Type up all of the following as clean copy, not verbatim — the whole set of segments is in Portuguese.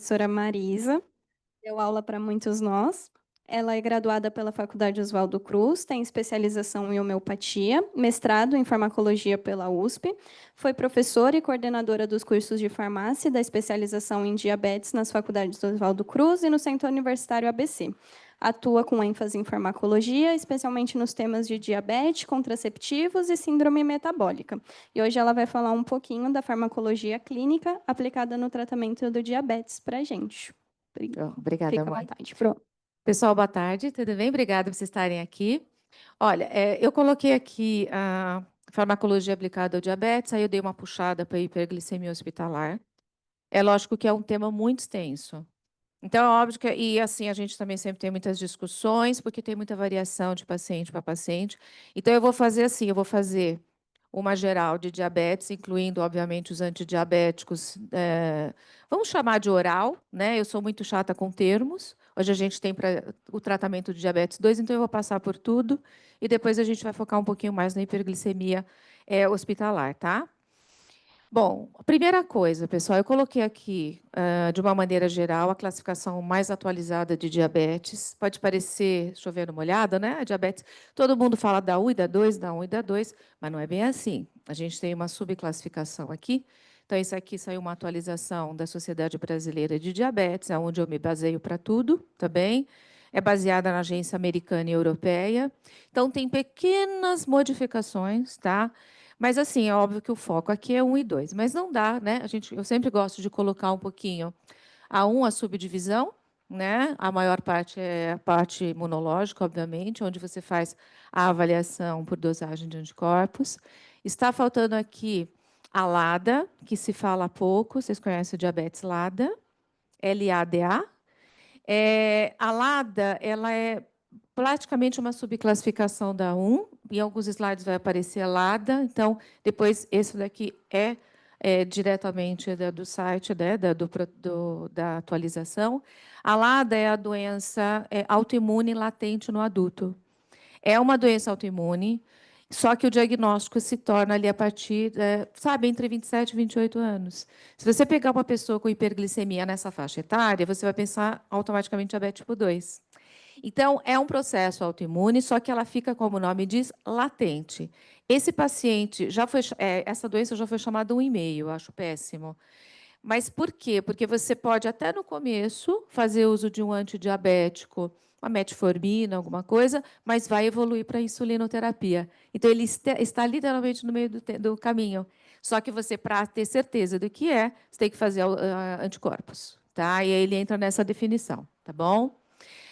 professora Marisa, deu aula para muitos nós. Ela é graduada pela Faculdade Oswaldo Cruz, tem especialização em homeopatia, mestrado em farmacologia pela USP, foi professora e coordenadora dos cursos de farmácia e da especialização em diabetes nas faculdades Oswaldo Cruz e no Centro Universitário ABC. Atua com ênfase em farmacologia, especialmente nos temas de diabetes, contraceptivos e síndrome metabólica. E hoje ela vai falar um pouquinho da farmacologia clínica aplicada no tratamento do diabetes para a gente. Obrigada, Fica à mãe. vontade, Pro. Pessoal, boa tarde, tudo bem? Obrigada por vocês estarem aqui. Olha, eu coloquei aqui a farmacologia aplicada ao diabetes, aí eu dei uma puxada para a hiperglicemia hospitalar. É lógico que é um tema muito extenso. Então, é óbvio que, e assim, a gente também sempre tem muitas discussões, porque tem muita variação de paciente para paciente. Então, eu vou fazer assim, eu vou fazer uma geral de diabetes, incluindo, obviamente, os antidiabéticos, vamos chamar de oral, né? Eu sou muito chata com termos. Hoje a gente tem o tratamento de diabetes 2, então eu vou passar por tudo, e depois a gente vai focar um pouquinho mais na hiperglicemia hospitalar, tá? Bom, a primeira coisa, pessoal, eu coloquei aqui, de uma maneira geral, a classificação mais atualizada de diabetes. Pode parecer chovendo molhado, né? A diabetes, todo mundo fala da 1 e da 2, da 1 e da 2, mas não é bem assim. A gente tem uma subclassificação aqui. Então, isso aqui saiu uma atualização da Sociedade Brasileira de Diabetes, é onde eu me baseio para tudo, tá bem? É baseada na agência americana e europeia. Então, tem pequenas modificações, tá? Mas, assim, é óbvio que o foco aqui é 1 e 2, mas não dá, né? Eu sempre gosto de colocar um pouquinho a 1, a subdivisão, né? A maior parte é a parte imunológica, obviamente, onde você faz a avaliação por dosagem de anticorpos. Está faltando aqui a LADA, que se fala pouco, vocês conhecem o diabetes LADA, LADA. A LADA, ela é praticamente uma subclassificação da 1. Em alguns slides vai aparecer a LADA. Então, depois, esse daqui é diretamente do site, né, da atualização. A LADA é a doença autoimune latente no adulto. É uma doença autoimune, só que o diagnóstico se torna ali a partir, sabe, entre 27 e 28 anos. Se você pegar uma pessoa com hiperglicemia nessa faixa etária, você vai pensar automaticamente em diabetes tipo 2. Então, é um processo autoimune, só que ela fica, como o nome diz, latente. Esse paciente já foi, essa doença já foi chamada 1,5, eu acho péssimo. Mas por quê? Porque você pode até no começo fazer uso de um antidiabético, uma metformina, alguma coisa, mas vai evoluir para a insulinoterapia. Então, ele está literalmente no meio do caminho. Só que você, para ter certeza do que é, você tem que fazer anticorpos. Tá? E aí ele entra nessa definição, tá bom?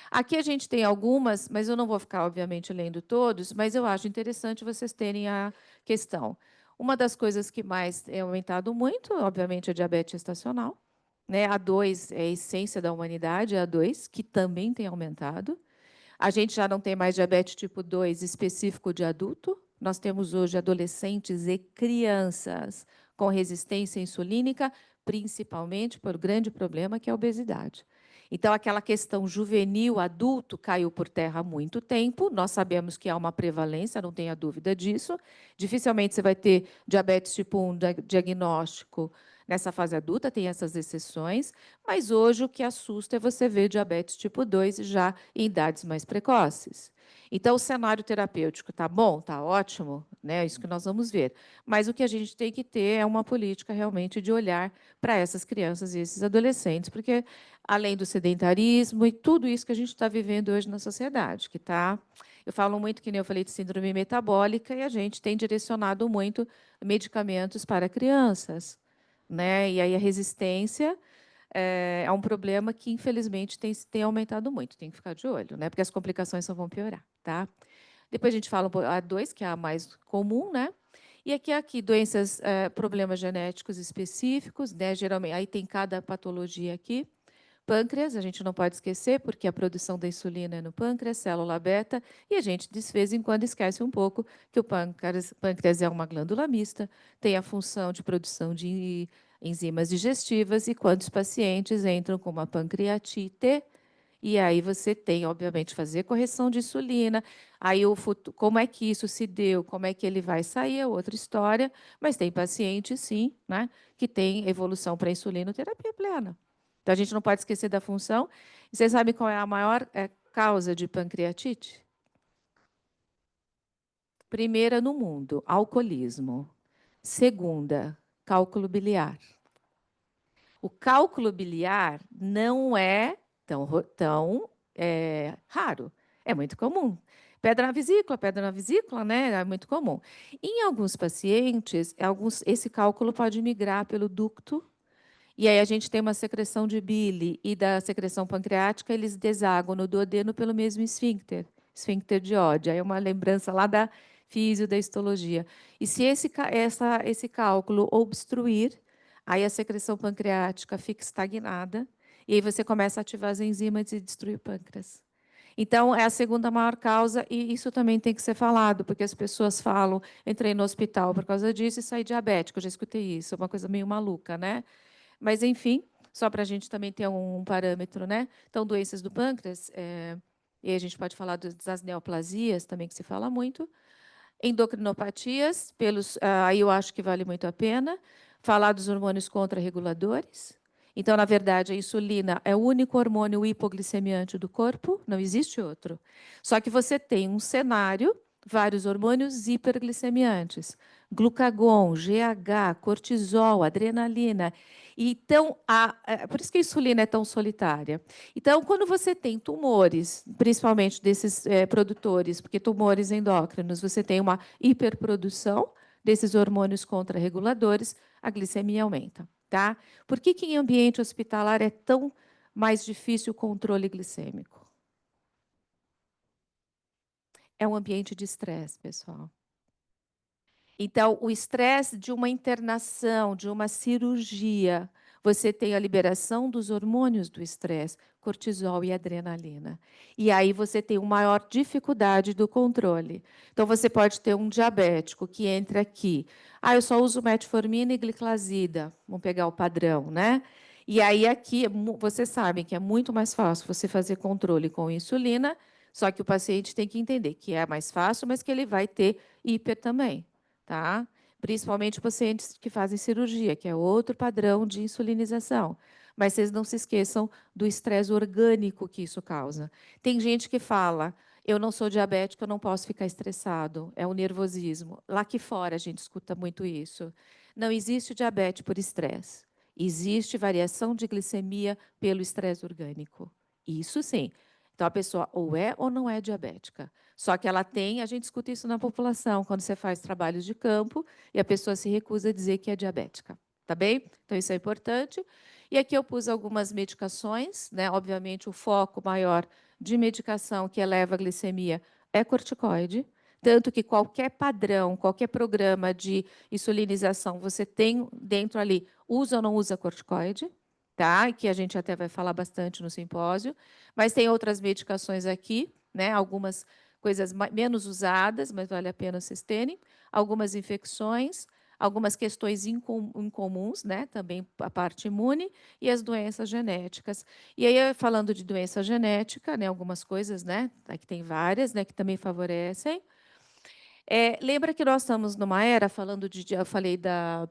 Aqui a gente tem algumas, mas eu não vou ficar, obviamente, lendo todos, mas eu acho interessante vocês terem a questão. Uma das coisas que mais tem aumentado muito, obviamente, é a diabetes gestacional. Né? A 2 é a essência da humanidade, é a 2, que também tem aumentado. A gente já não tem mais diabetes tipo 2 específico de adulto. Nós temos hoje adolescentes e crianças com resistência insulínica, principalmente por grande problema que é a obesidade. Então, aquela questão juvenil, adulto, caiu por terra há muito tempo. Nós sabemos que há uma prevalência, não tenha dúvida disso. Dificilmente você vai ter diabetes tipo 1 diagnóstico nessa fase adulta, tem essas exceções. Mas hoje o que assusta é você ver diabetes tipo 2 já em idades mais precoces. Então, o cenário terapêutico está bom, está ótimo, né? É isso que nós vamos ver. Mas o que a gente tem que ter é uma política realmente de olhar para essas crianças e esses adolescentes, porque além do sedentarismo e tudo isso que a gente está vivendo hoje na sociedade, que está. Eu falo muito, que nem eu falei, de síndrome metabólica, e a gente tem direcionado muito medicamentos para crianças. Né? E aí a resistência é um problema que, infelizmente, tem aumentado muito. Tem que ficar de olho, né? Porque as complicações só vão piorar. Tá? Depois a gente fala a 2, que é a mais comum, né? E aqui doenças, problemas genéticos específicos, né? Geralmente, aí tem cada patologia aqui. Pâncreas, a gente não pode esquecer, porque a produção da insulina é no pâncreas, célula beta, e a gente, de vez em quando, esquece um pouco que o pâncreas é uma glândula mista, tem a função de produção de enzimas digestivas, e quantos pacientes entram com uma pancreatite, e aí você tem, obviamente, fazer correção de insulina, aí como é que isso se deu, como é que ele vai sair, é outra história, mas tem paciente, sim, né, que tem evolução para insulinoterapia plena. Então, a gente não pode esquecer da função. E vocês sabem qual é a maior causa de pancreatite? Primeira no mundo, alcoolismo. Segunda, cálculo biliar. O cálculo biliar não é tão raro, é muito comum. Pedra na vesícula, né? É muito comum. Em alguns pacientes, esse cálculo pode migrar pelo ducto, e aí a gente tem uma secreção de bile e da secreção pancreática, eles desagam no duodeno pelo mesmo esfíncter de Oddi. Aí é uma lembrança lá da fisio, da histologia. E se esse cálculo obstruir, aí a secreção pancreática fica estagnada, e aí você começa a ativar as enzimas e destruir o pâncreas. Então, é a segunda maior causa, e isso também tem que ser falado, porque as pessoas falam, entrei no hospital por causa disso e saí diabético, eu já escutei isso, é uma coisa meio maluca, né? Mas, enfim, só para a gente também ter um parâmetro, né? Então, doenças do pâncreas, e a gente pode falar das neoplasias também, que se fala muito, endocrinopatias, aí eu acho que vale muito a pena falar dos hormônios contrarreguladores. Então, na verdade, a insulina é o único hormônio hipoglicemiante do corpo, não existe outro. Só que você tem um cenário, vários hormônios hiperglicemiantes, glucagon, GH, cortisol, adrenalina. Então, por isso que a insulina é tão solitária. Então, quando você tem tumores, principalmente desses produtores, porque tumores endócrinos, você tem uma hiperprodução desses hormônios contrarreguladores, a glicemia aumenta. Tá? Por que em ambiente hospitalar é tão mais difícil o controle glicêmico? É um ambiente de estresse, pessoal. Então, o estresse de uma internação, de uma cirurgia, você tem a liberação dos hormônios do estresse, cortisol e adrenalina. E aí você tem uma maior dificuldade do controle. Então, você pode ter um diabético que entra aqui. Eu só uso metformina e gliclazida. Vamos pegar o padrão, né? E aí aqui, vocês sabem que é muito mais fácil você fazer controle com insulina, só que o paciente tem que entender que é mais fácil, mas que ele vai ter hiper também. Tá? Principalmente pacientes que fazem cirurgia, que é outro padrão de insulinização. Mas vocês não se esqueçam do estresse orgânico que isso causa. Tem gente que fala, eu não sou diabético, eu não posso ficar estressado, é o nervosismo. Lá aqui fora a gente escuta muito isso. Não existe diabetes por estresse. Existe variação de glicemia pelo estresse orgânico. Isso sim. Então, a pessoa ou é ou não é diabética. Só que ela tem, a gente escuta isso na população, quando você faz trabalhos de campo e a pessoa se recusa a dizer que é diabética. Tá bem? Então, isso é importante. E aqui eu pus algumas medicações, né? Obviamente, o foco maior de medicação que eleva a glicemia é corticoide. Tanto que qualquer padrão, qualquer programa de insulinização, você tem dentro ali, usa ou não usa corticoide, tá? Que a gente até vai falar bastante no simpósio. Mas tem outras medicações aqui, né? Algumas coisas menos usadas, mas vale a pena vocês terem. Algumas infecções, algumas questões incomuns, né? Também a parte imune e as doenças genéticas. E aí, falando de doença genética, né? Algumas coisas, né? Aqui tem várias, né? Que também favorecem. Lembra que nós estamos numa era, eu falei da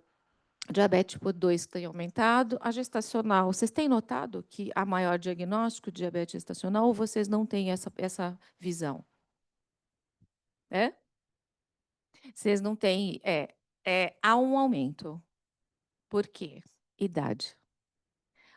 diabetes tipo 2 que tem aumentado, a gestacional. Vocês têm notado que há maior diagnóstico de diabetes gestacional ou vocês não têm essa visão? Vocês não têm. Há um aumento. Por quê? Idade.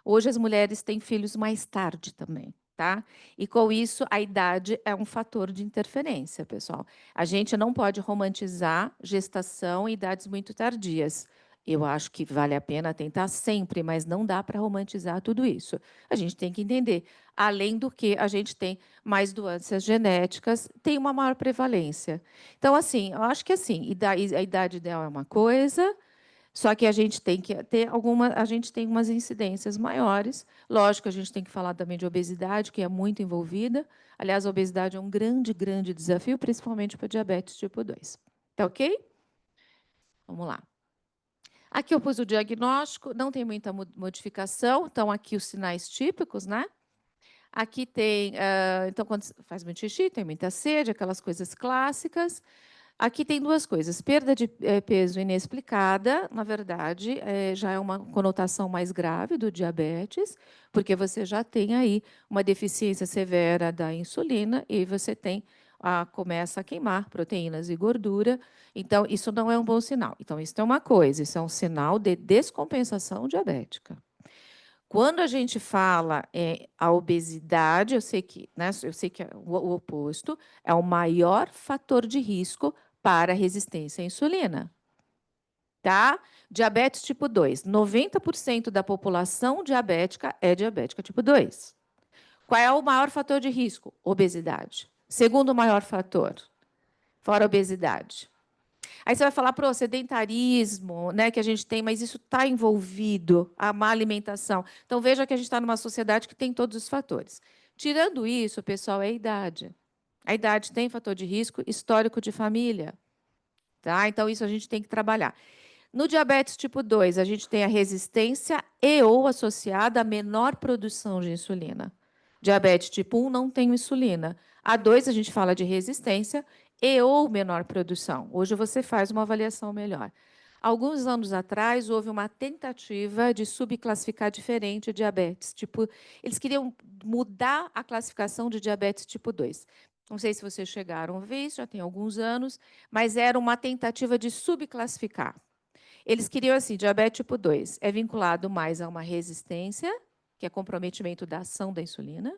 Hoje as mulheres têm filhos mais tarde também, tá? E com isso a idade é um fator de interferência, pessoal. A gente não pode romantizar gestação e idades muito tardias. Eu acho que vale a pena tentar sempre, mas não dá para romantizar tudo isso. A gente tem que entender. Além do que a gente tem mais doenças genéticas, tem uma maior prevalência. Então, assim, eu acho que assim, a idade ideal é uma coisa, só que a gente tem que ter a gente tem umas incidências maiores. Lógico, a gente tem que falar também de obesidade, que é muito envolvida. Aliás, a obesidade é um grande, grande desafio, principalmente para diabetes tipo 2. Tá ok? Vamos lá. Aqui eu pus o diagnóstico, não tem muita modificação, então aqui os sinais típicos, né? Aqui tem, então, quando faz muito xixi, tem muita sede, aquelas coisas clássicas. Aqui tem duas coisas. Perda de peso inexplicada, na verdade, já é uma conotação mais grave do diabetes, porque você já tem aí uma deficiência severa da insulina e você começa a queimar proteínas e gordura. Então, isso não é um bom sinal. Então, isso é uma coisa, isso é um sinal de descompensação diabética. Quando a gente fala a obesidade, eu sei que, né, eu sei que é o oposto é o maior fator de risco para a resistência à insulina. Tá? Diabetes tipo 2. 90% da população diabética é diabética tipo 2. Qual é o maior fator de risco? Obesidade. Segundo maior fator, fora a obesidade. Aí você vai falar para o sedentarismo, né, que a gente tem, mas isso está envolvido, a má alimentação. Então, veja que a gente está numa sociedade que tem todos os fatores. Tirando isso, pessoal, é a idade. A idade tem fator de risco, histórico de família. Tá? Então, isso a gente tem que trabalhar. No diabetes tipo 2, a gente tem a resistência e ou associada a menor produção de insulina. Diabetes tipo 1 não tem insulina. A 2 a gente fala de resistência e ou menor produção. Hoje você faz uma avaliação melhor. Alguns anos atrás, houve uma tentativa de subclassificar diferente o diabetes. Tipo, eles queriam mudar a classificação de diabetes tipo 2. Não sei se vocês chegaram a ver isso, já tem alguns anos, mas era uma tentativa de subclassificar. Eles queriam assim, diabetes tipo 2 é vinculado mais a uma resistência, que é comprometimento da ação da insulina,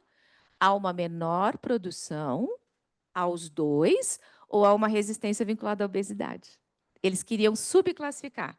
a uma menor produção, aos dois, ou a uma resistência vinculada à obesidade. Eles queriam subclassificar.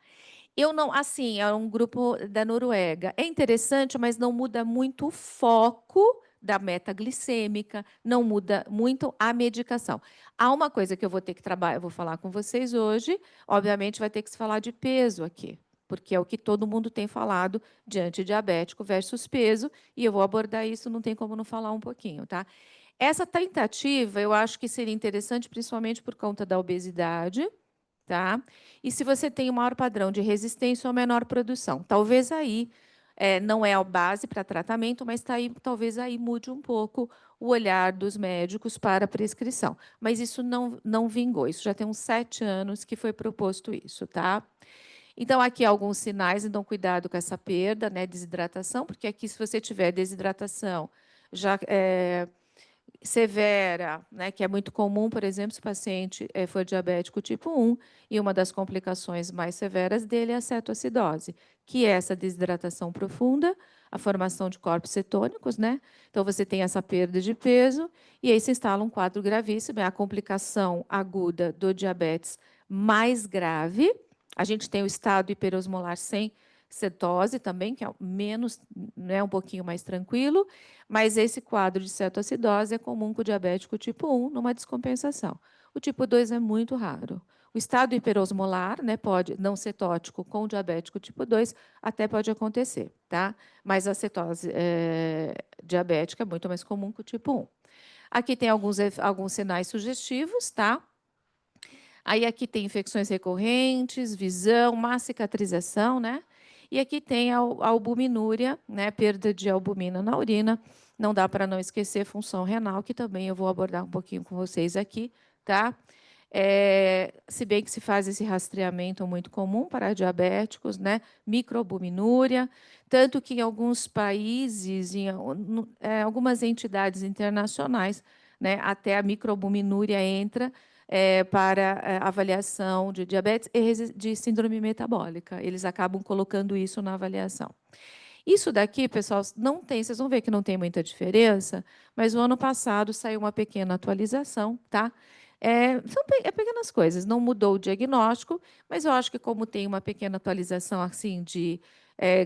Eu não, assim, é um grupo da Noruega. É interessante, mas não muda muito o foco da meta glicêmica, não muda muito a medicação. Há uma coisa que eu vou ter que trabalhar, eu vou falar com vocês hoje, obviamente vai ter que se falar de peso aqui, porque é o que todo mundo tem falado de antidiabético versus peso, e eu vou abordar isso, não tem como não falar um pouquinho, tá? Essa tentativa, eu acho que seria interessante, principalmente por conta da obesidade, tá? E se você tem um maior padrão de resistência ou menor produção, talvez aí não é a base para tratamento, mas tá aí, talvez aí mude um pouco o olhar dos médicos para a prescrição. Mas isso não vingou. Isso já tem uns 7 anos que foi proposto isso, tá? Então, aqui alguns sinais, então cuidado com essa perda, né? Desidratação, porque aqui, se você tiver desidratação, já severa, né, que é muito comum, por exemplo, se o paciente for diabético tipo 1, e uma das complicações mais severas dele é a cetoacidose, que é essa desidratação profunda, a formação de corpos cetônicos, né? Então, você tem essa perda de peso, e aí se instala um quadro gravíssimo, é a complicação aguda do diabetes mais grave. A gente tem o estado hiperosmolar sem cetose também, que é menos, né, um pouquinho mais tranquilo, mas esse quadro de cetoacidose é comum com o diabético tipo 1, numa descompensação. O tipo 2 é muito raro. O estado hiperosmolar, né, pode, não cetótico com o diabético tipo 2, até pode acontecer, tá? Mas a cetose diabética é muito mais comum que o tipo 1. Aqui tem alguns sinais sugestivos, tá? Aí aqui tem infecções recorrentes, visão, má cicatrização, né? E aqui tem a albuminúria, né? Perda de albumina na urina. Não dá para não esquecer função renal, que também eu vou abordar um pouquinho com vocês aqui, tá? Se bem que se faz esse rastreamento muito comum para diabéticos, né? Microalbuminúria, tanto que em alguns países, algumas entidades internacionais, né? Até a microalbuminúria entra para avaliação de diabetes e de síndrome metabólica. Eles acabam colocando isso na avaliação. Isso daqui, pessoal, não tem, vocês vão ver que não tem muita diferença, mas o ano passado saiu uma pequena atualização, tá? São pequenas coisas, não mudou o diagnóstico, mas eu acho que como tem uma pequena atualização assim de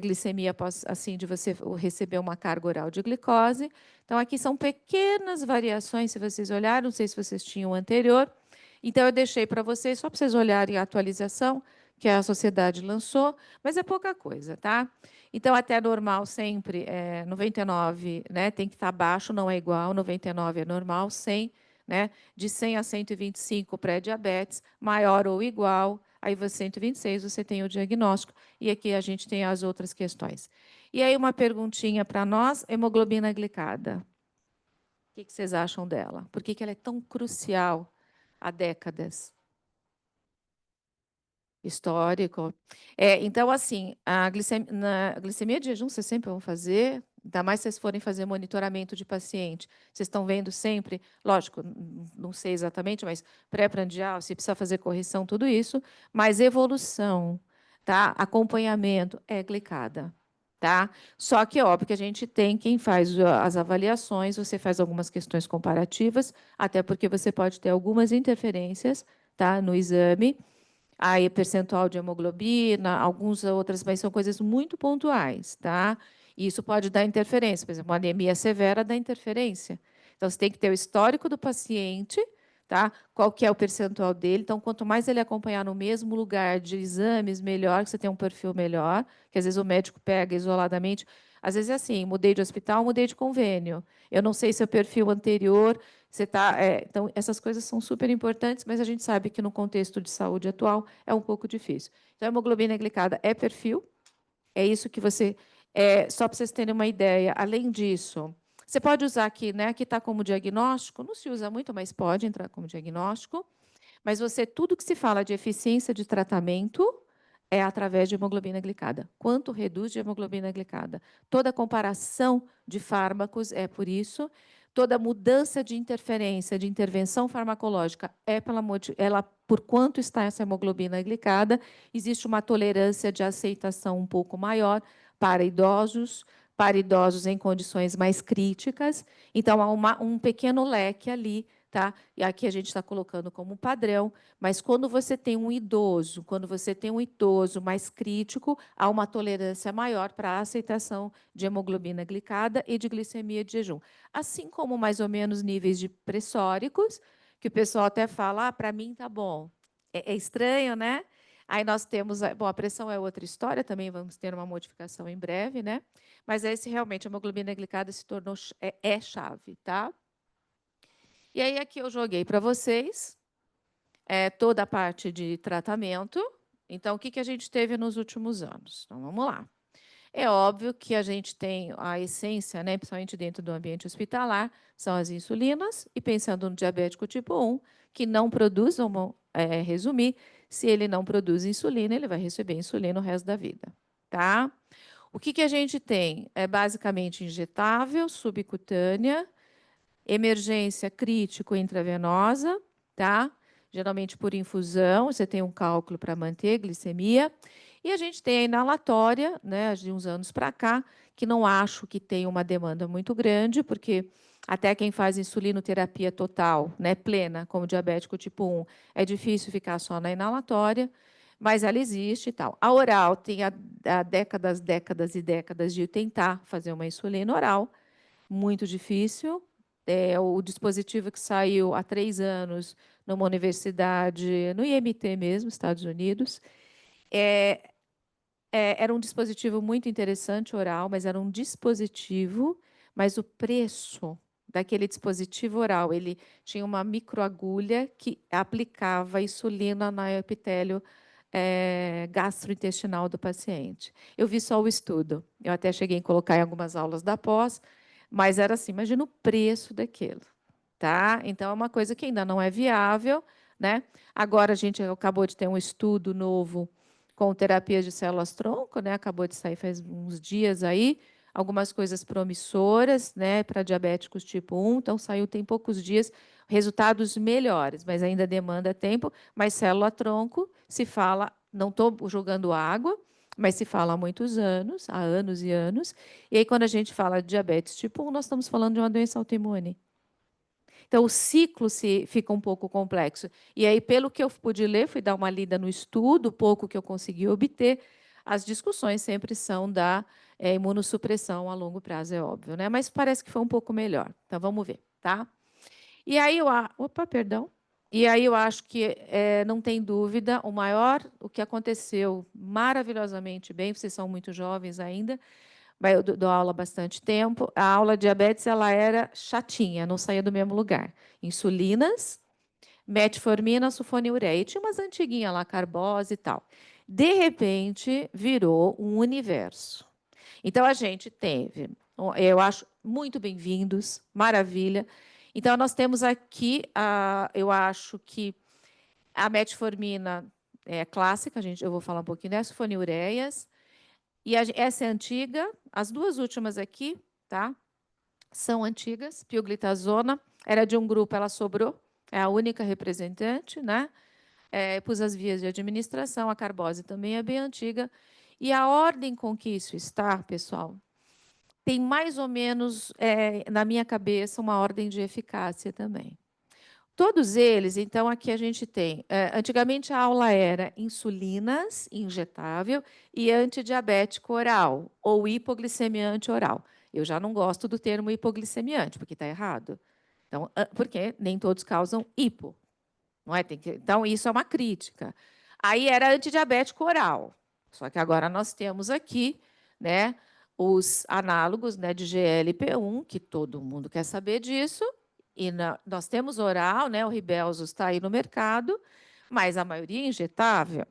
glicemia após, assim de você receber uma carga oral de glicose, então aqui são pequenas variações, se vocês olharem, não sei se vocês tinham o anterior, então eu deixei para vocês só para vocês olharem a atualização que a sociedade lançou, mas é pouca coisa, tá? Então, até normal sempre, 99, né, tem que estar abaixo, não é igual, 99 é normal, 100, né, de 100 a 125 pré-diabetes, maior ou igual, aí você 126, você tem o diagnóstico, e aqui a gente tem as outras questões. E aí uma perguntinha para nós, hemoglobina glicada. O que vocês acham dela? Por que ela é tão crucial há décadas? histórico. Então, assim, na glicemia de jejum vocês sempre vão fazer, ainda mais se vocês forem fazer monitoramento de paciente. Vocês estão vendo sempre, lógico, não sei exatamente, mas pré-prandial, se precisa fazer correção, tudo isso, mas evolução, tá? Acompanhamento é glicada. Tá? Só que é óbvio que a gente tem quem faz as avaliações, você faz algumas questões comparativas, até porque você pode ter algumas interferências, tá, no exame, aí percentual de hemoglobina, algumas outras, mas são coisas muito pontuais, tá? E isso pode dar interferência, por exemplo, uma anemia severa dá interferência. Então, você tem que ter o histórico do paciente, tá? Qual que é o percentual dele. Então, quanto mais ele acompanhar no mesmo lugar de exames, melhor, que você tem um perfil melhor, que às vezes o médico pega isoladamente. Às vezes é assim, mudei de hospital, mudei de convênio. Eu não sei se é o perfil anterior, você tá, então, essas coisas são super importantes, mas a gente sabe que no contexto de saúde atual é um pouco difícil. Então, a hemoglobina glicada é perfil, é isso que você. Só para vocês terem uma ideia, além disso, você pode usar aqui, né? Aqui está como diagnóstico, não se usa muito, mas pode entrar como diagnóstico. Mas você, tudo que se fala de eficiência de tratamento é através de hemoglobina glicada. Quanto reduz de hemoglobina glicada? Toda comparação de fármacos é por isso. Toda mudança de interferência, de intervenção farmacológica é por quanto está essa hemoglobina glicada. Existe uma tolerância de aceitação um pouco maior para idosos em condições mais críticas. Então, há um pequeno leque ali, tá? E aqui a gente está colocando como padrão, mas quando você tem um idoso, mais crítico, há uma tolerância maior para a aceitação de hemoglobina glicada e de glicemia de jejum. Assim como mais ou menos níveis de pressóricos, que o pessoal até fala, para mim tá bom. É estranho, né? Aí nós temos, bom, a pressão é outra história, também vamos ter uma modificação em breve, né? Mas esse realmente, a hemoglobina glicada se tornou, chave, tá? E aí aqui eu joguei para vocês toda a parte de tratamento. Então, o que a gente teve nos últimos anos? Então, vamos lá. É óbvio que a gente tem a essência, né, principalmente dentro do ambiente hospitalar, são as insulinas, e pensando no diabético tipo 1, que não produz, vamos resumir, se ele não produz insulina, ele vai receber insulina o resto da vida. Tá? O que a gente tem? É basicamente injetável, subcutânea, emergência crítico intravenosa, tá? Geralmente por infusão, você tem um cálculo para manter glicemia. E a gente tem a inalatória, né, de uns anos para cá, que não acho que tem uma demanda muito grande, porque até quem faz insulinoterapia total, né, plena, como diabético tipo 1, é difícil ficar só na inalatória, mas ela existe e tal. A oral tem há décadas e décadas de tentar fazer uma insulina oral, muito difícil. É o dispositivo que saiu há 3 anos numa universidade, no IMT mesmo, Estados Unidos. Era um dispositivo muito interessante, oral, mas era um dispositivo, mas o preço daquele dispositivo oral, ele tinha uma microagulha que aplicava insulina no epitélio gastrointestinal do paciente. Eu vi só o estudo, eu até cheguei a colocar em algumas aulas da pós, mas era assim, imagina o preço daquilo, tá? Então, é uma coisa que ainda não é viável, né? Agora, a gente acabou de ter um estudo novo com terapia de células-tronco, né? Acabou de sair faz uns dias aí, algumas coisas promissoras, né, para diabéticos tipo 1, então saiu tem poucos dias, resultados melhores, mas ainda demanda tempo, mas célula-tronco se fala, não estou jogando água, mas se fala há muitos anos, há anos e anos, e aí quando a gente fala de diabetes tipo 1, nós estamos falando de uma doença autoimune. Então, o ciclo fica um pouco complexo. E aí, pelo que eu pude ler, fui dar uma lida no estudo, pouco que eu consegui obter, as discussões sempre são da imunossupressão a longo prazo, é óbvio, né? Mas parece que foi um pouco melhor. Então, vamos ver, tá? E aí, opa, perdão. E aí eu acho que não tem dúvida, o que aconteceu maravilhosamente bem, vocês são muito jovens ainda, eu dou aula há bastante tempo. A aula de diabetes ela era chatinha, não saía do mesmo lugar. Insulinas, metformina, sulfonilureia. E tinha umas antiguinhas lá, carbose e tal. De repente, virou um universo. Então, a gente teve, eu acho, muito bem-vindos, maravilha. Então, nós temos aqui, eu acho que a metformina clássica, eu vou falar um pouquinho dessa, sulfonilureias. E essa é antiga, as duas últimas aqui, tá? São antigas. Pioglitazona era de um grupo, ela sobrou, é a única representante, né? Pus as vias de administração, a carbose também é bem antiga. E a ordem com que isso está, pessoal, tem mais ou menos, na minha cabeça, uma ordem de eficácia também. Todos eles, então, aqui a gente tem. Antigamente a aula era insulinas, injetável, e antidiabético oral, ou hipoglicemiante oral. Eu já não gosto do termo hipoglicemiante, porque está errado. Então, porque nem todos causam hipo. Não é? Então, isso é uma crítica. Aí era antidiabético oral. Só que agora nós temos aqui, né, os análogos, né, de GLP-1, que todo mundo quer saber disso, e nós temos oral, né, o Ribelsus está aí no mercado, mas a maioria é injetável.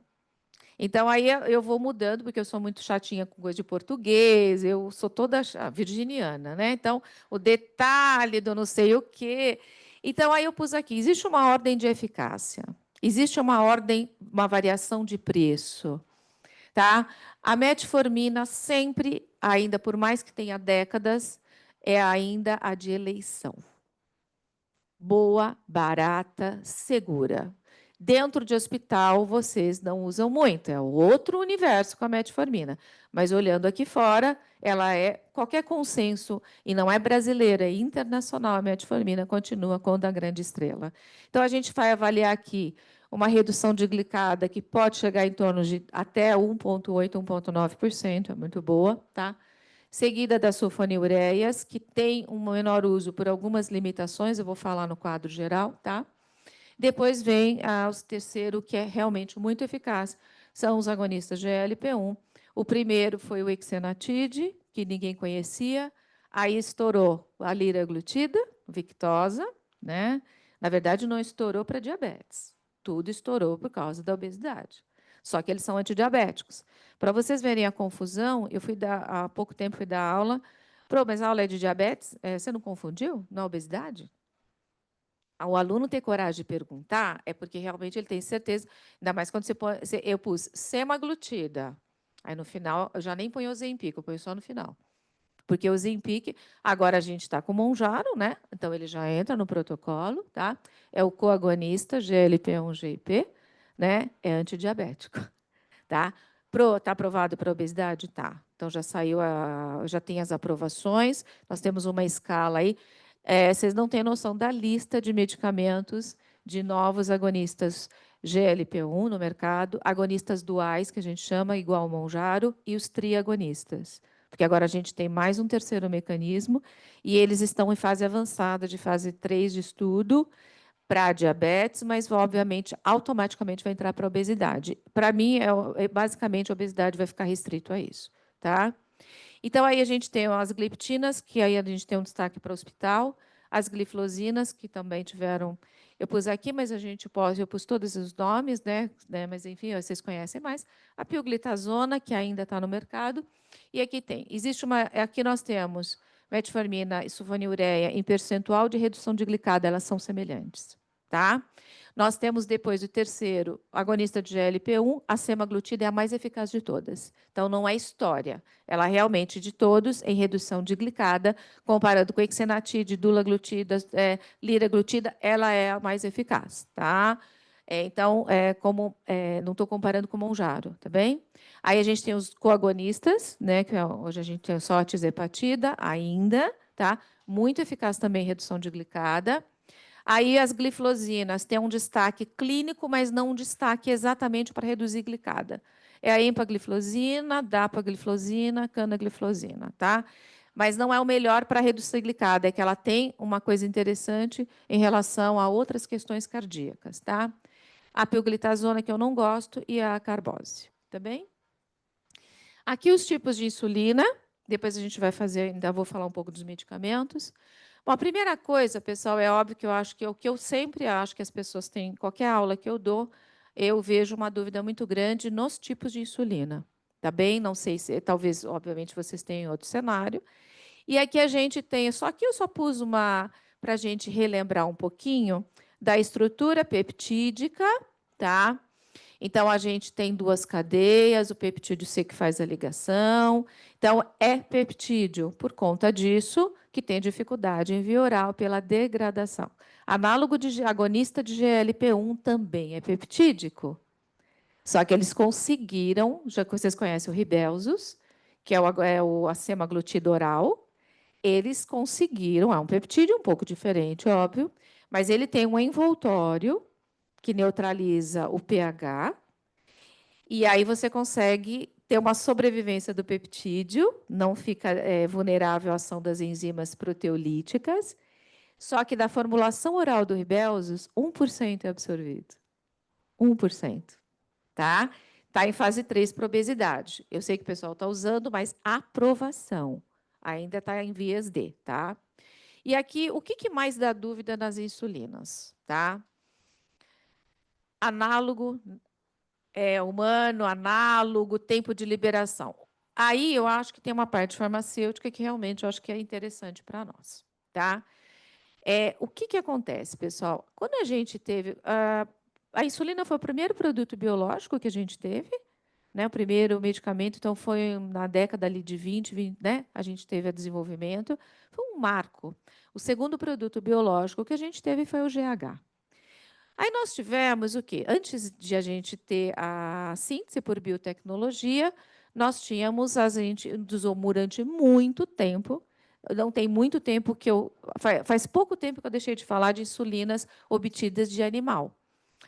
Então, aí eu vou mudando, porque eu sou muito chatinha com coisa de português, eu sou toda virginiana, né? Então, o detalhe do não sei o quê. Então, aí eu pus aqui: existe uma ordem de eficácia, existe uma ordem, uma variação de preço. Tá? A metformina sempre, ainda por mais que tenha décadas, é ainda a de eleição. Boa, barata, segura. Dentro de hospital, vocês não usam muito, é outro universo com a metformina. Mas olhando aqui fora, ela é qualquer consenso, e não é brasileira, é internacional, a metformina continua com a grande estrela. Então, a gente vai avaliar aqui uma redução de glicada que pode chegar em torno de até 1,8%, 1,9%, é muito boa, tá? Seguida das sulfonilureias, que tem um menor uso por algumas limitações, eu vou falar no quadro geral, tá? Depois vem o terceiro, que é realmente muito eficaz, são os agonistas GLP-1. O primeiro foi o exenatide, que ninguém conhecia, aí estourou a liraglutida, Victoza, né? Na verdade, não estourou para diabetes, tudo estourou por causa da obesidade. Só que eles são antidiabéticos. Para vocês verem a confusão, há pouco tempo fui dar aula. Mas a aula é de diabetes? Você não confundiu? Na obesidade? O aluno ter coragem de perguntar é porque realmente ele tem certeza, ainda mais quando eu pus semaglutida. Aí no final, eu já nem ponho o Ozempic, eu ponho só no final. Porque o Ozempic, agora a gente está com o Mounjaro, né? Então ele já entra no protocolo, tá? É o coagonista GLP-1/GIP, né? É antidiabético. Tá? Tá aprovado para obesidade? Tá. Então já saiu, já tem as aprovações, nós temos uma escala aí. Vocês não têm noção da lista de medicamentos de novos agonistas GLP-1 no mercado, agonistas duais, que a gente chama, igual o Mounjaro, e os triagonistas. Porque agora a gente tem mais um terceiro mecanismo, e eles estão em fase avançada, de fase 3 de estudo, para diabetes, mas obviamente automaticamente vai entrar para obesidade. Para mim, basicamente a obesidade vai ficar restrito a isso, tá? Então aí a gente tem as gliptinas, que aí a gente tem um destaque para o hospital, as gliflosinas, que também tiveram, eu pus aqui, mas eu pus todos os nomes, né? Mas enfim, vocês conhecem mais. A pioglitazona, que ainda está no mercado, e aqui nós temos metformina e sulfonilureia em percentual de redução de glicada, elas são semelhantes, tá? Nós temos depois o terceiro, agonista de GLP-1, a semaglutida é a mais eficaz de todas. Então não é história, ela realmente de todos em redução de glicada, comparando com exenatide, dulaglutida, liraglutida, ela é a mais eficaz, tá? Então, não estou comparando com o Mounjaro, tá bem? Aí a gente tem os coagonistas, né, que hoje a gente tem só a tisepatida ainda, tá? Muito eficaz também em redução de glicada. Aí as gliflosinas têm um destaque clínico, mas não um destaque exatamente para reduzir glicada. É a empagliflozina, dapagliflozina, canagliflozina, tá? Mas não é o melhor para reduzir glicada, é que ela tem uma coisa interessante em relação a outras questões cardíacas, tá? A pioglitazona, que eu não gosto, e a carbose, tá bem? Aqui os tipos de insulina, depois a gente vai fazer, ainda vou falar um pouco dos medicamentos. Bom, a primeira coisa, pessoal, é óbvio que eu acho que é o que eu sempre acho que as pessoas têm, qualquer aula que eu dou, eu vejo uma dúvida muito grande nos tipos de insulina. Tá bem? Não sei se, talvez, obviamente, vocês tenham outro cenário. E aqui a gente tem, só que eu só pus uma para a gente relembrar um pouquinho da estrutura peptídica, tá? Então, a gente tem duas cadeias, o peptídeo C que faz a ligação. Então, é peptídeo, por conta disso, que tem dificuldade em via oral pela degradação. Análogo de agonista de GLP-1 também é peptídico. Só que eles conseguiram, já que vocês conhecem o Ribelsus, que é a semaglutida oral, eles conseguiram, é um peptídeo um pouco diferente, óbvio, mas ele tem um envoltório que neutraliza o pH, e aí você consegue ter uma sobrevivência do peptídeo, não fica vulnerável à ação das enzimas proteolíticas, só que da formulação oral do Ribelsus, 1% é absorvido. 1%. Tá? Está em fase 3 para obesidade. Eu sei que o pessoal está usando, mas aprovação. Ainda está em vias D, tá? E aqui, o que mais dá dúvida nas insulinas, tá? Análogo humano, análogo, tempo de liberação. Aí eu acho que tem uma parte farmacêutica que realmente eu acho que é interessante para nós, tá? O que acontece, pessoal? Quando a gente teve... a insulina foi o primeiro produto biológico que a gente teve, né? O primeiro medicamento, então, foi na década ali de 20, né? A gente teve o desenvolvimento. Foi um marco. O segundo produto biológico que a gente teve foi o GH. Aí nós tivemos o quê? Antes de a gente ter a síntese por biotecnologia, nós tínhamos a gente usou durante muito tempo. Não tem muito tempo que faz pouco tempo que eu deixei de falar de insulinas obtidas de animal.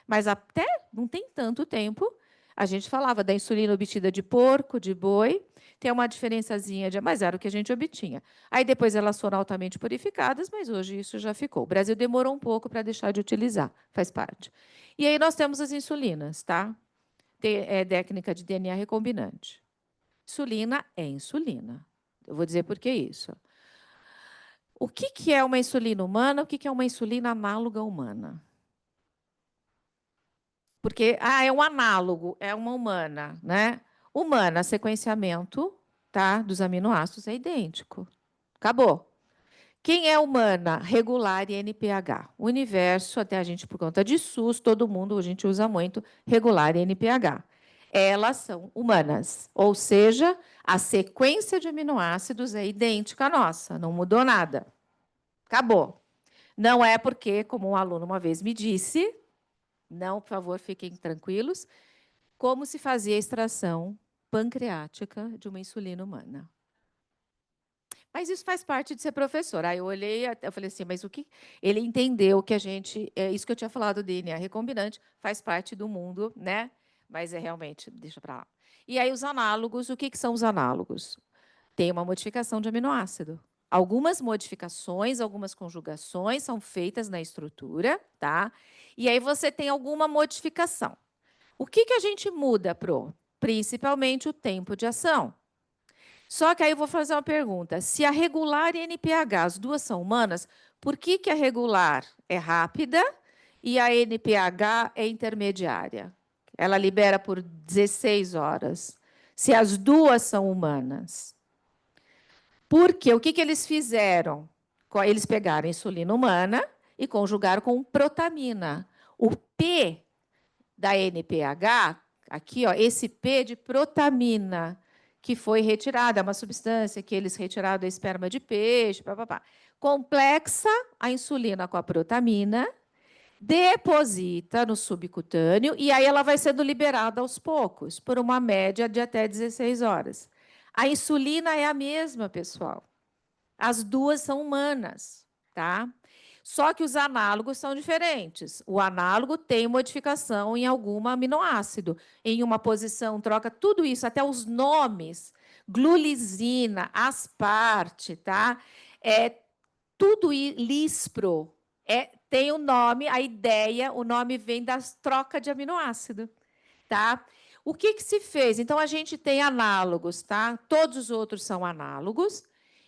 Mas até não tem tanto tempo, a gente falava da insulina obtida de porco, de boi, tem uma diferençazinha, mas era o que a gente obtinha. Aí depois elas foram altamente purificadas, mas hoje isso já ficou. O Brasil demorou um pouco para deixar de utilizar, faz parte. E aí nós temos as insulinas, tá? É técnica de DNA recombinante. Insulina é insulina. Eu vou dizer por que isso. O que é uma insulina humana? O que é uma insulina análoga humana? Porque é um análogo, é uma humana, né? Humana, sequenciamento, tá, dos aminoácidos é idêntico. Acabou. Quem é humana? Regular e NPH. O universo, até a gente, por conta de SUS, todo mundo, a gente usa muito regular e NPH. Elas são humanas, ou seja, a sequência de aminoácidos é idêntica à nossa, não mudou nada. Acabou. Não é porque, como um aluno uma vez me disse, não, por favor, fiquem tranquilos, como se fazia a extração pancreática de uma insulina humana. Mas isso faz parte de ser professor. Aí eu olhei, eu falei assim, mas o que... Ele entendeu que a gente... É isso que eu tinha falado, DNA recombinante, faz parte do mundo, né? Mas é realmente... Deixa para lá. E aí os análogos, o que são os análogos? Tem uma modificação de aminoácido. Algumas modificações, algumas conjugações são feitas na estrutura, tá? E aí você tem alguma modificação. O que a gente muda, Pro? Principalmente o tempo de ação. Só que aí eu vou fazer uma pergunta. Se a regular e a NPH, as duas são humanas, por que a regular é rápida e a NPH é intermediária? Ela libera por 16 horas. Se as duas são humanas. Porque o que eles fizeram? Eles pegaram a insulina humana e conjugaram com protamina. O P da NPH, aqui, ó, esse P de protamina, que foi retirada, é uma substância que eles retiraram da esperma de peixe, papapá. Complexa a insulina com a protamina, deposita no subcutâneo e aí ela vai sendo liberada aos poucos, por uma média de até 16 horas. A insulina é a mesma, pessoal. As duas são humanas, tá? Só que os análogos são diferentes. O análogo tem modificação em algum aminoácido, em uma posição, troca tudo isso, até os nomes, glulisina, asparte, tá? Tudo lispro tem o nome, a ideia, o nome vem das trocas de aminoácido, tá? O que se fez? Então a gente tem análogos, tá? Todos os outros são análogos.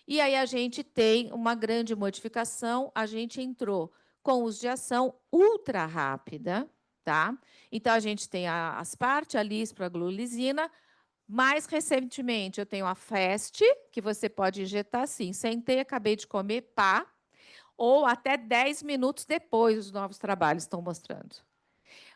E aí a gente tem uma grande modificação, a gente entrou com os de ação ultra rápida, tá? Então a gente tem a asparte, a lispro, a glulisina. Mais recentemente eu tenho a FAST, que você pode injetar assim, sentei, acabei de comer, pá, ou até 10 minutos depois os novos trabalhos estão mostrando.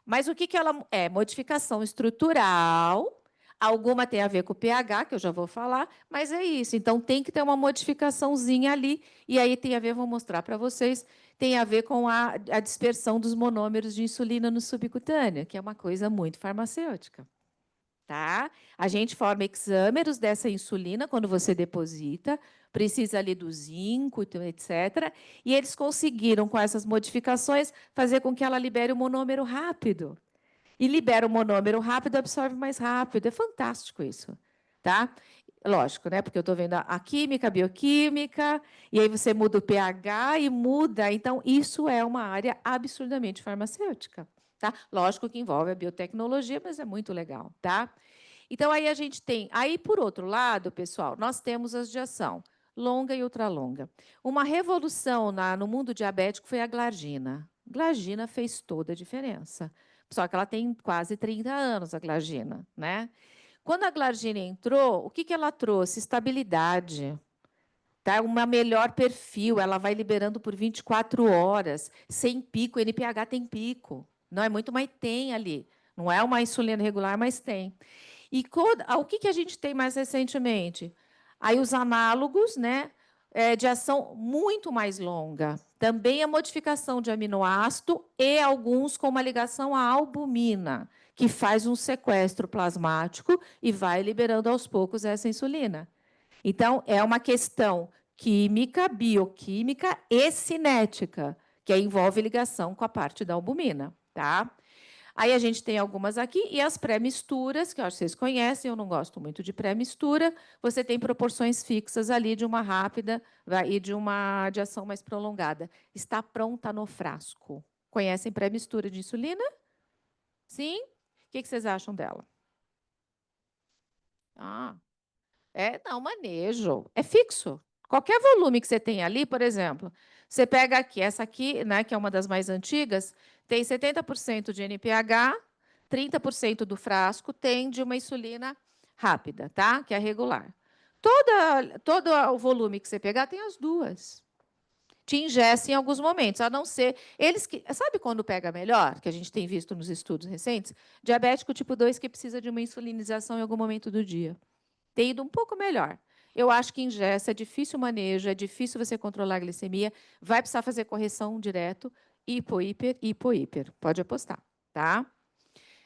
Mas o que que ela é? Modificação estrutural. Alguma tem a ver com o pH, que eu já vou falar, mas é isso. Então, tem que ter uma modificaçãozinha ali. E aí tem a ver, vou mostrar para vocês, tem a ver com a dispersão dos monômeros de insulina no subcutâneo, que é uma coisa muito farmacêutica. Tá? A gente forma hexâmeros dessa insulina quando você deposita, precisa ali do zinco, etc. E eles conseguiram, com essas modificações, fazer com que ela libere o monômero rápido. E libera o monômero rápido, absorve mais rápido. É fantástico isso, tá? Lógico, né? Porque eu estou vendo a química, a bioquímica, e aí você muda o pH e muda. Então, isso é uma área absurdamente farmacêutica, tá? Lógico que envolve a biotecnologia, mas é muito legal, tá? Então, aí a gente tem. Aí, por outro lado, pessoal, nós temos as de ação longa e ultralonga. Uma revolução no mundo diabético foi a glargina. Glargina fez toda a diferença. Só que ela tem quase 30 anos, a glargina, né? Quando a glargina entrou, o que que ela trouxe? Estabilidade, tá? Um melhor perfil, ela vai liberando por 24 horas, sem pico. O NPH tem pico, não é muito, mas tem ali. Não é uma insulina regular, mas tem. E o que que a gente tem mais recentemente? Aí os análogos, né, de ação muito mais longa. Também a modificação de aminoácido e alguns com uma ligação à albumina, que faz um sequestro plasmático e vai liberando aos poucos essa insulina. Então, é uma questão química, bioquímica e cinética, que envolve ligação com a parte da albumina, tá? Aí a gente tem algumas aqui, e as pré-misturas, que eu acho que vocês conhecem, eu não gosto muito de pré-mistura, você tem proporções fixas ali de uma rápida e de uma de ação mais prolongada. Está pronta no frasco. Conhecem pré-mistura de insulina? Sim? O que vocês acham dela? Ah, não, manejo. É fixo. Qualquer volume que você tem ali, por exemplo, você pega aqui, essa aqui, né, que é uma das mais antigas, tem 70% de NPH, 30% do frasco tem de uma insulina rápida, tá? Que é regular. Todo o volume que você pegar tem as duas. Te ingesta em alguns momentos, a não ser eles que. Sabe quando pega melhor, que a gente tem visto nos estudos recentes? Diabético tipo 2 que precisa de uma insulinização em algum momento do dia. Tem ido um pouco melhor. Eu acho que ingesta é difícil o manejo, é difícil você controlar a glicemia, vai precisar fazer correção direto, hipo, hiper. Pode apostar, tá?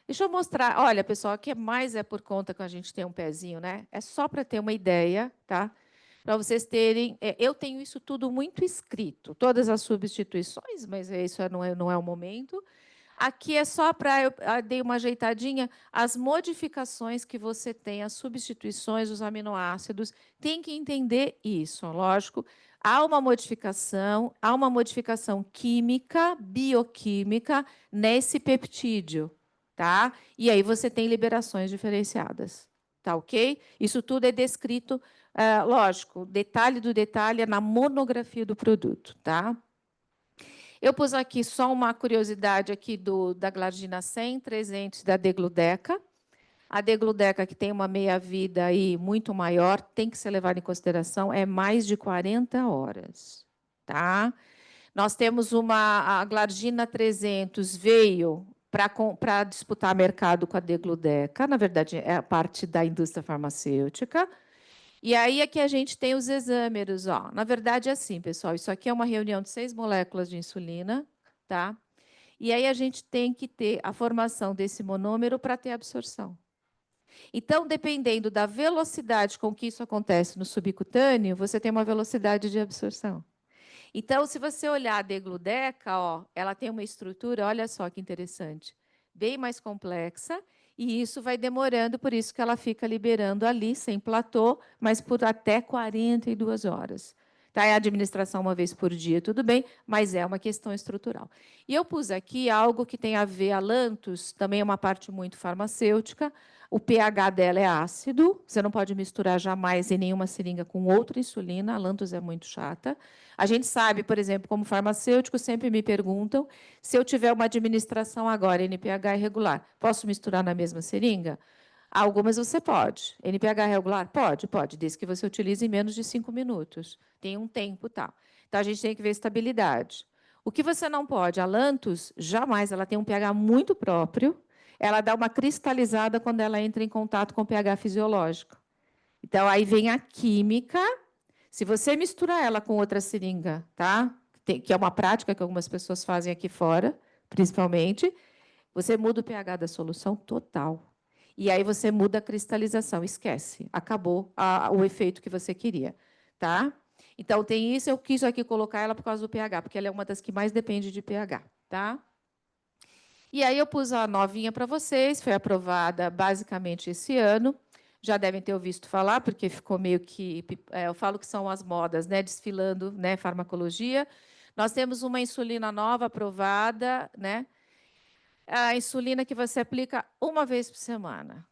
Deixa eu mostrar. Olha, pessoal, aqui mais é por conta que a gente tem um pezinho, né? É só para ter uma ideia, tá? Para vocês terem. Eu tenho isso tudo muito escrito, todas as substituições, mas isso não é o momento. Aqui é só para eu dei uma ajeitadinha, as modificações que você tem, as substituições dos aminoácidos, tem que entender isso, lógico. Há uma modificação química, bioquímica nesse peptídeo, tá? E aí você tem liberações diferenciadas, tá ok? Isso tudo é descrito, lógico, detalhe do detalhe é na monografia do produto, tá? Eu pus aqui só uma curiosidade aqui da Glargina 100, 300 da Degludeca. A Degludeca, que tem uma meia-vida aí muito maior, tem que ser levada em consideração, é mais de 40 horas. Tá? Nós temos a Glargina 300 veio para disputar mercado com a Degludeca, na verdade, é a parte da indústria farmacêutica. E aí é que a gente tem os exâmeros, ó. Na verdade, é assim, pessoal, isso aqui é uma reunião de 6 moléculas de insulina, tá? E aí a gente tem que ter a formação desse monômero para ter absorção. Então, dependendo da velocidade com que isso acontece no subcutâneo, você tem uma velocidade de absorção. Então, se você olhar a degludeca, ó, ela tem uma estrutura, olha só que interessante, bem mais complexa, e isso vai demorando, por isso que ela fica liberando ali, sem platô, mas por até 42 horas. Tá? É a administração uma vez por dia, tudo bem, mas é uma questão estrutural. E eu pus aqui algo que tem a ver, a Lantus, também é uma parte muito farmacêutica, o pH dela é ácido, você não pode misturar jamais em nenhuma seringa com outra insulina, a Lantus é muito chata. A gente sabe, por exemplo, como farmacêutico, sempre me perguntam se eu tiver uma administração agora, NPH irregular, posso misturar na mesma seringa? Algumas você pode. NPH regular? Pode, desde que você utilize em menos de 5 minutos. Tem um tempo, tal. Então, a gente tem que ver estabilidade. O que você não pode? A Lantus, jamais, ela tem um pH muito próprio, ela dá uma cristalizada quando ela entra em contato com o pH fisiológico. Então, aí vem a química. Se você misturar ela com outra seringa, tá? Que é uma prática que algumas pessoas fazem aqui fora, principalmente, você muda o pH da solução total. E aí você muda a cristalização, esquece, acabou o efeito que você queria, tá? Então, tem isso, eu quis aqui colocar ela por causa do pH, porque ela é uma das que mais depende de pH, tá? E aí eu pus a novinha para vocês, foi aprovada basicamente esse ano. Já devem ter ouvido falar, porque ficou meio que... eu falo que são as modas, né, desfilando, né, farmacologia. Nós temos uma insulina nova aprovada, né? A insulina que você aplica uma vez por semana.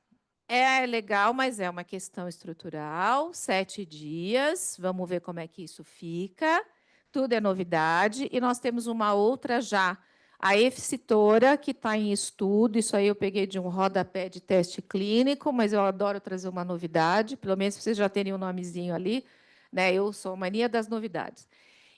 É legal, mas é uma questão estrutural, 7 dias, vamos ver como é que isso fica. Tudo é novidade. E nós temos uma outra já, a Efcitora, que está em estudo. Isso aí eu peguei de um rodapé de teste clínico, mas eu adoro trazer uma novidade, pelo menos vocês já terem um nomezinho ali, né? Eu sou mania das novidades.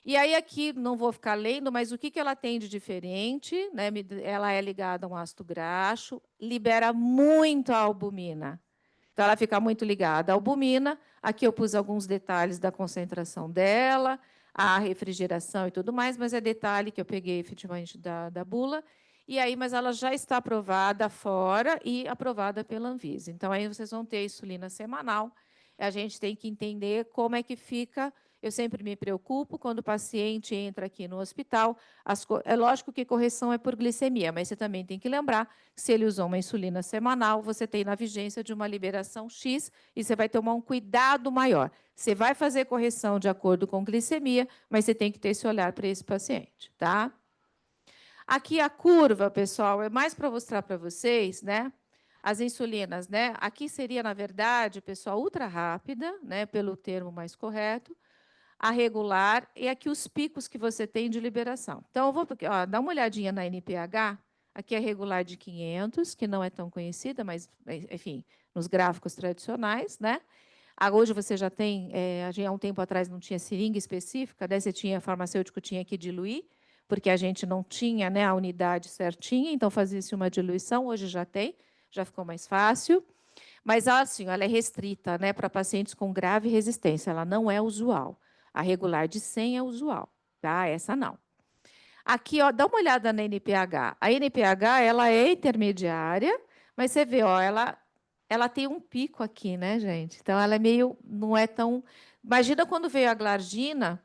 E aí aqui não vou ficar lendo, mas o que ela tem de diferente, né? Ela é ligada a um ácido graxo, libera muito a albumina. Então, ela fica muito ligada à albumina. Aqui eu pus alguns detalhes da concentração dela, a refrigeração e tudo mais, mas é detalhe que eu peguei efetivamente da bula. E aí, mas ela já está aprovada fora e aprovada pela Anvisa. Então, aí vocês vão ter insulina semanal. A gente tem que entender como é que fica. Eu sempre me preocupo quando o paciente entra aqui no hospital. É lógico que correção é por glicemia, mas você também tem que lembrar que se ele usou uma insulina semanal, você tem na vigência de uma liberação X e você vai tomar um cuidado maior. Você vai fazer correção de acordo com glicemia, mas você tem que ter esse olhar para esse paciente, tá? Aqui a curva, pessoal, é mais para mostrar para vocês, né? As insulinas, né? Aqui seria, na verdade, pessoal, ultra rápida, né? Pelo termo mais correto, a regular, e aqui os picos que você tem de liberação. Então, eu vou dar uma olhadinha na NPH. Aqui é regular de 500, que não é tão conhecida, mas, enfim, nos gráficos tradicionais, né? Hoje você já tem, há um tempo atrás não tinha seringa específica, né? Você tinha, farmacêutico tinha que diluir, porque a gente não tinha, né, a unidade certinha, então fazia-se uma diluição, hoje já tem, já ficou mais fácil. Mas assim, ela é restrita, né, para pacientes com grave resistência, ela não é usual. A regular de 100 é usual, tá? Essa não. Aqui, ó, dá uma olhada na NPH. A NPH, ela é intermediária, mas você vê, ó, ela tem um pico aqui, né, gente? Então, ela é meio, não é tão... Imagina quando veio a glargina,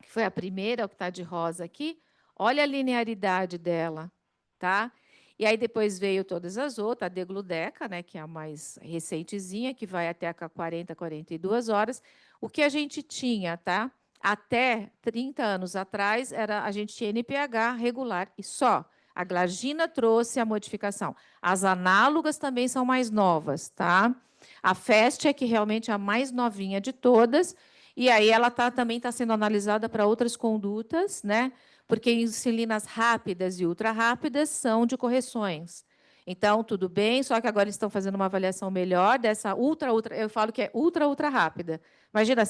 que foi a primeira, o que está de rosa aqui, olha a linearidade dela, tá? E aí depois veio todas as outras, a degludeca, né, que é a mais recentezinha, que vai até a 40, 42 horas. O que a gente tinha, tá? Até 30 anos atrás, a gente tinha NPH regular e só. A glargina trouxe a modificação. As análogas também são mais novas, tá? A FAST é que realmente é a mais novinha de todas, e aí ela também está sendo analisada para outras condutas, né? Porque insulinas rápidas e ultra rápidas são de correções. Então, tudo bem, só que agora estão fazendo uma avaliação melhor dessa ultra, eu falo que é ultra rápida. Imagina,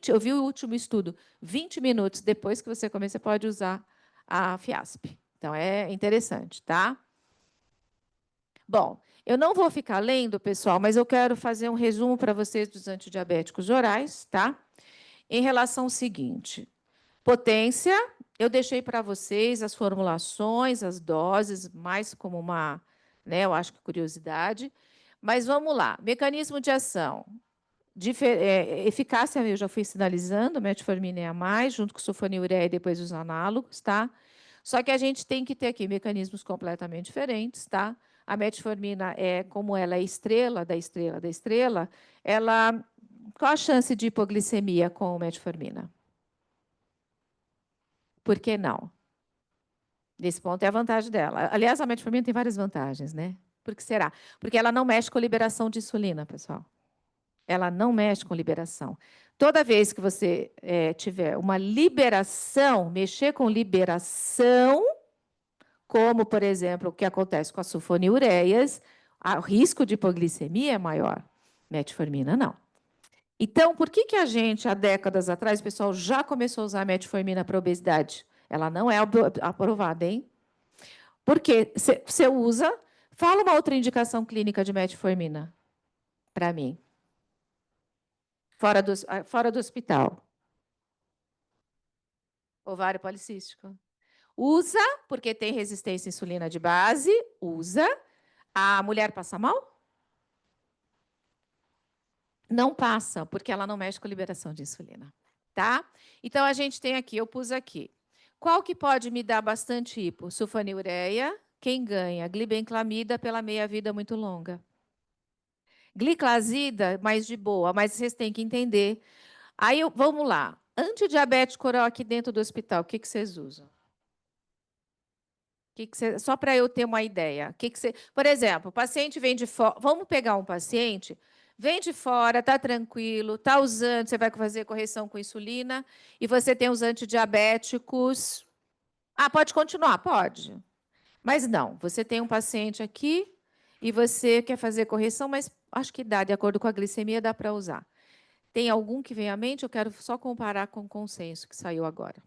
eu vi o último estudo, 20 minutos depois que você começa, você pode usar a Fiasp. Então, é interessante, tá? Bom, eu não vou ficar lendo, pessoal, mas eu quero fazer um resumo para vocês dos antidiabéticos orais, tá? Em relação ao seguinte, potência, eu deixei para vocês as formulações, as doses, mais como uma, né, eu acho que curiosidade. Mas vamos lá, mecanismo de ação. Eficácia, eu já fui sinalizando, metformina é a mais, junto com sulfonilureia e depois os análogos, tá? Só que a gente tem que ter aqui mecanismos completamente diferentes, tá? A metformina é, como ela é estrela da estrela da estrela, ela... Qual a chance de hipoglicemia com metformina? Por que não? Nesse ponto é a vantagem dela. Aliás, a metformina tem várias vantagens, né? Por que será? Porque ela não mexe com a liberação de insulina, pessoal. Ela não mexe com liberação. Toda vez que você tiver uma liberação, mexer com liberação, como, por exemplo, o que acontece com as sulfonilureias, o risco de hipoglicemia é maior. Metformina, não. Então, por que a gente, há décadas atrás, o pessoal já começou a usar metformina para obesidade? Ela não é aprovada, hein? Porque você usa... Fala uma outra indicação clínica de metformina para mim, fora do hospital. Ovário policístico. Usa, porque tem resistência à insulina de base, usa. A mulher passa mal? Não passa, porque ela não mexe com a liberação de insulina, tá? Então, a gente tem aqui, eu pus aqui. Qual que pode me dar bastante hipo? Sulfonilureia. Quem ganha? Glibenclamida pela meia-vida muito longa. Gliclazida, mais de boa, mas vocês têm que entender. Aí, vamos lá. Antidiabético oral aqui dentro do hospital, o que vocês usam? Só para eu ter uma ideia. Por exemplo, o paciente vem de fora. Vamos pegar um paciente, vem de fora, está tranquilo, está usando, você vai fazer correção com insulina, e você tem os antidiabéticos. Ah, pode continuar? Pode. Mas não, você tem um paciente aqui e você quer fazer correção, mas acho que dá, de acordo com a glicemia, dá para usar. Tem algum que vem à mente? Eu quero só comparar com o consenso que saiu agora.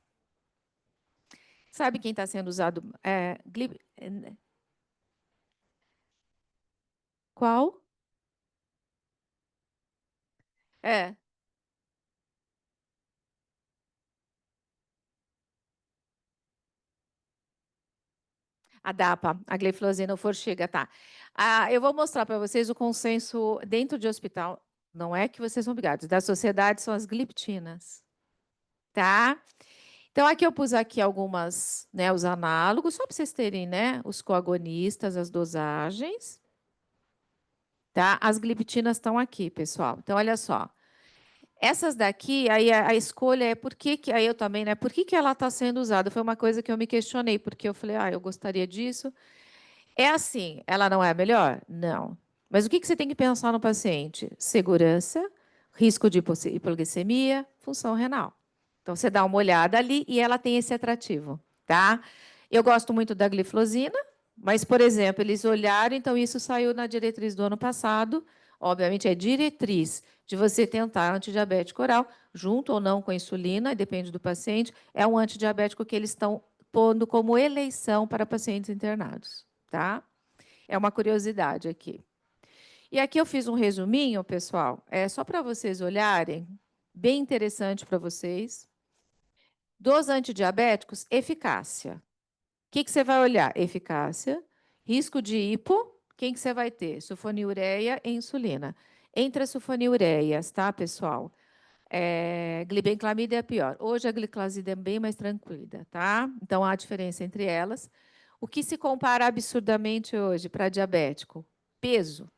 Sabe quem está sendo usado? Qual? É. A DAPA, a gliflozina forxiga, tá. Eu vou mostrar para vocês o consenso dentro de hospital. Não é que vocês são obrigados. Da sociedade são as gliptinas, tá? Então, aqui eu pus aqui algumas, né, os análogos, só para vocês terem, né, os coagonistas, as dosagens. Tá? As gliptinas estão aqui, pessoal. Então, olha só. Essas daqui, aí a escolha é aí eu também, né? Por que ela está sendo usada? Foi uma coisa que eu me questionei, porque eu falei, eu gostaria disso. É assim, ela não é a melhor? Não. Mas o que você tem que pensar no paciente? Segurança, risco de hipoglicemia, função renal. Então, você dá uma olhada ali e ela tem esse atrativo, tá? Eu gosto muito da gliflozina, mas, por exemplo, eles olharam, então isso saiu na diretriz do ano passado. Obviamente, é diretriz de você tentar antidiabético oral, junto ou não com a insulina, depende do paciente. É um antidiabético que eles estão pondo como eleição para pacientes internados, tá? É uma curiosidade aqui. E aqui eu fiz um resuminho, pessoal, só para vocês olharem, bem interessante para vocês. Dos antidiabéticos, eficácia. O que você vai olhar? Eficácia, risco de hipo, quem que você vai ter? Sulfonilureia e insulina. Entre as sulfonilureias, tá, pessoal? Glibenclamida é a pior. Hoje a gliclazida é bem mais tranquila, tá? Então, há a diferença entre elas. O que se compara absurdamente hoje para diabético? Peso.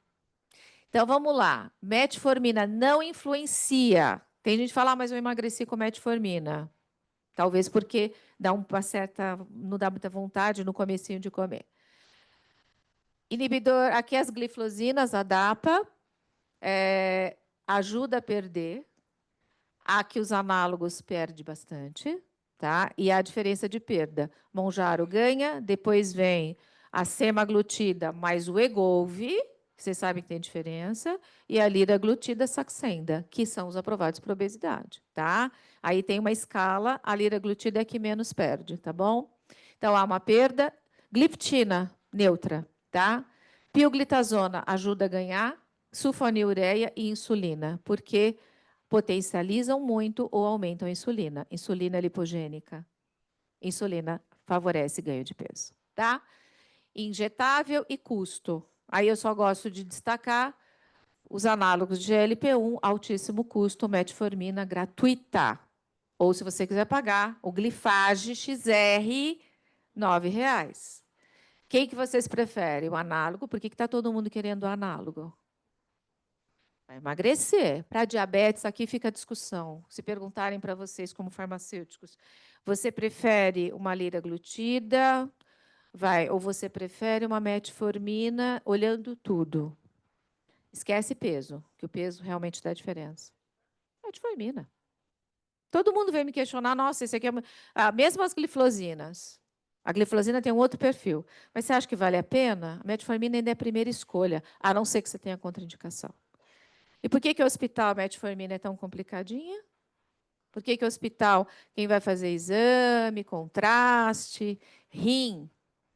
Então, vamos lá. Metformina não influencia. Tem gente que fala, mas eu emagreci com metformina. Talvez porque não dá muita vontade no comecinho de comer. Inibidor, aqui as glifosinas, a DAPA, ajuda a perder. Aqui os análogos perde bastante, tá? E a diferença de perda. Monjaro ganha, depois vem a semaglutida mais o Egolve, que vocês sabem que tem diferença, e a liraglutida Saxenda, que são os aprovados para obesidade, tá? Aí tem uma escala, a liraglutida é que menos perde, tá bom? Então, há uma perda. Gliptina, neutra, tá? Pioglitazona ajuda a ganhar, sulfonilureia e insulina, porque potencializam muito ou aumentam a insulina. Insulina lipogênica. Insulina favorece ganho de peso, tá? Injetável e custo. Aí eu só gosto de destacar os análogos de GLP-1, altíssimo custo, metformina gratuita. Ou, se você quiser pagar, o Glifage XR, R$ 9. Quem que vocês preferem? O análogo? Por que está todo mundo querendo o análogo? Vai emagrecer. Para diabetes, aqui fica a discussão. Se perguntarem para vocês, como farmacêuticos, você prefere uma liraglutida, ou você prefere uma metformina, olhando tudo? Esquece peso, que o peso realmente dá diferença. Metformina. Todo mundo vem me questionar, nossa, esse aqui mesmo as glifosinas. A glifosina tem um outro perfil. Mas você acha que vale a pena? A metformina ainda é a primeira escolha, a não ser que você tenha contraindicação. E por que o hospital metformina é tão complicadinha? Por que que o hospital, quem vai fazer exame, contraste, rim,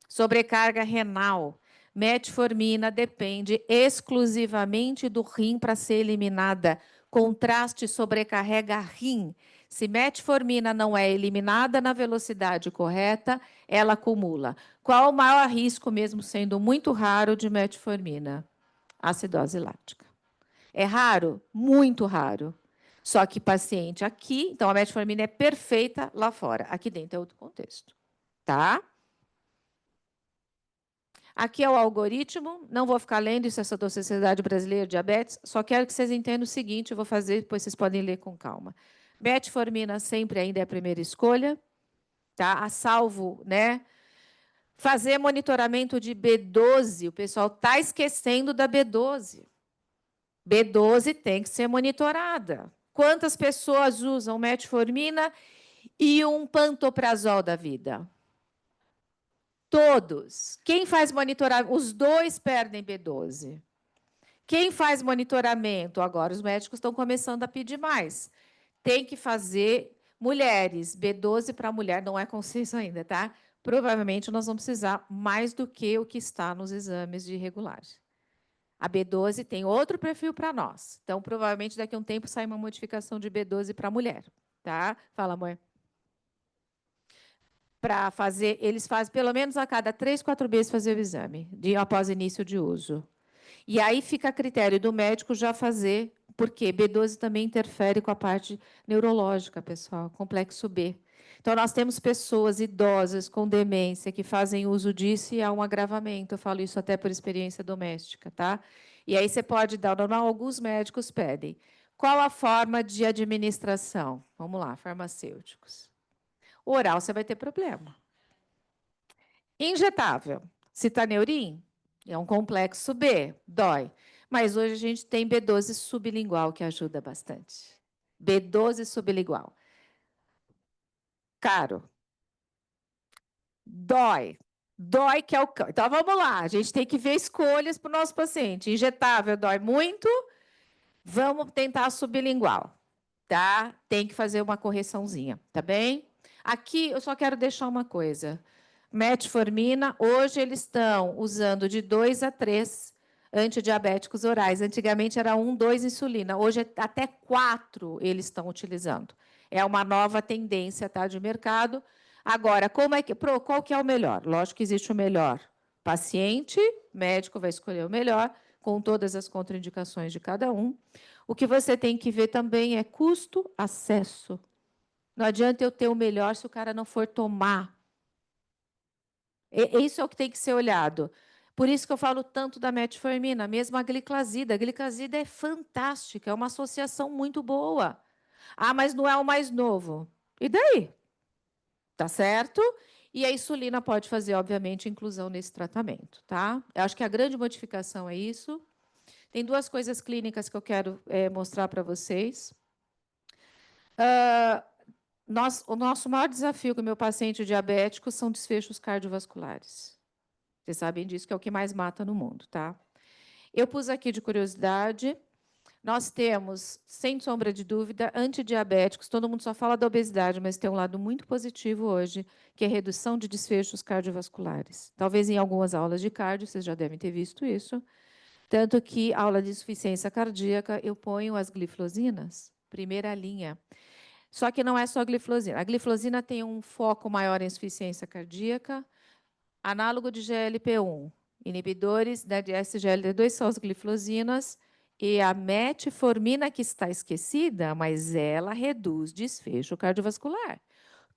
sobrecarga renal, metformina depende exclusivamente do rim para ser eliminada. Contraste sobrecarrega rim. Se metformina não é eliminada na velocidade correta, ela acumula. Qual o maior risco, mesmo sendo muito raro, de metformina? Acidose lática. É raro? Muito raro. Só que paciente aqui, então a metformina é perfeita lá fora. Aqui dentro é outro contexto, tá? Aqui é o algoritmo, não vou ficar lendo isso, essa da Sociedade Brasileira de Diabetes, só quero que vocês entendam o seguinte, eu vou fazer, depois vocês podem ler com calma. Metformina sempre ainda é a primeira escolha, tá? A salvo, né? Fazer monitoramento de B12, o pessoal está esquecendo da B12. B12 tem que ser monitorada. Quantas pessoas usam metformina e um pantoprazol da vida? Todos. Quem faz monitoramento? Os dois perdem B12. Quem faz monitoramento? Agora os médicos estão começando a pedir mais. Tem que fazer mulheres. B12 para mulher não é consenso ainda, tá? Provavelmente nós vamos precisar mais do que o que está nos exames de regulagem. A B12 tem outro perfil para nós. Então, provavelmente daqui a um tempo sai uma modificação de B12 para mulher, tá? Fala, amor. Para fazer, eles fazem pelo menos a cada 3, 4 meses fazer o exame, após início de uso. E aí fica a critério do médico já fazer, porque B12 também interfere com a parte neurológica, pessoal, complexo B. Então, nós temos pessoas idosas com demência que fazem uso disso e há um agravamento. Eu falo isso até por experiência doméstica, tá? E aí você pode dar, normal, alguns médicos pedem. Qual a forma de administração? Vamos lá, farmacêuticos. Oral, você vai ter problema. Injetável. Citaneurin é um complexo B, dói. Mas hoje a gente tem B12 sublingual, que ajuda bastante. B12 sublingual. Caro. Dói. Dói que é o cão. Então, vamos lá. A gente tem que ver escolhas para o nosso paciente. Injetável dói muito. Vamos tentar sublingual. Tá? Tem que fazer uma correçãozinha, tá bem? Aqui eu só quero deixar uma coisa. Metformina, hoje eles estão usando de 2 a 3 antidiabéticos orais. Antigamente era 1, 2 insulina. Hoje até 4 eles estão utilizando. É uma nova tendência, tá, de mercado. Agora, qual que é o melhor? Lógico que existe o melhor. Paciente, médico vai escolher o melhor, com todas as contraindicações de cada um. O que você tem que ver também é custo-acesso. Não adianta eu ter o melhor se o cara não for tomar. Isso é o que tem que ser olhado. Por isso que eu falo tanto da metformina, mesmo a gliclazida. A gliclazida é fantástica, é uma associação muito boa. Ah, mas não é o mais novo. E daí? Tá certo? E a insulina pode fazer, obviamente, inclusão nesse tratamento, tá? Eu acho que a grande modificação é isso. Tem duas coisas clínicas que eu quero mostrar para vocês. O nosso maior desafio com o meu paciente diabético são desfechos cardiovasculares. Vocês sabem disso, que é o que mais mata no mundo, tá? Eu pus aqui de curiosidade, nós temos, sem sombra de dúvida, antidiabéticos, todo mundo só fala da obesidade, mas tem um lado muito positivo hoje, que é a redução de desfechos cardiovasculares. Talvez em algumas aulas de cardio, vocês já devem ter visto isso, tanto que, aula de insuficiência cardíaca, eu ponho as glifosinas, primeira linha. Só que não é só a glifosina. A glifosina tem um foco maior em insuficiência cardíaca, análogo de GLP-1, inibidores da SGLT2 são as glifosinas, e a metformina, que está esquecida, mas ela reduz desfecho cardiovascular.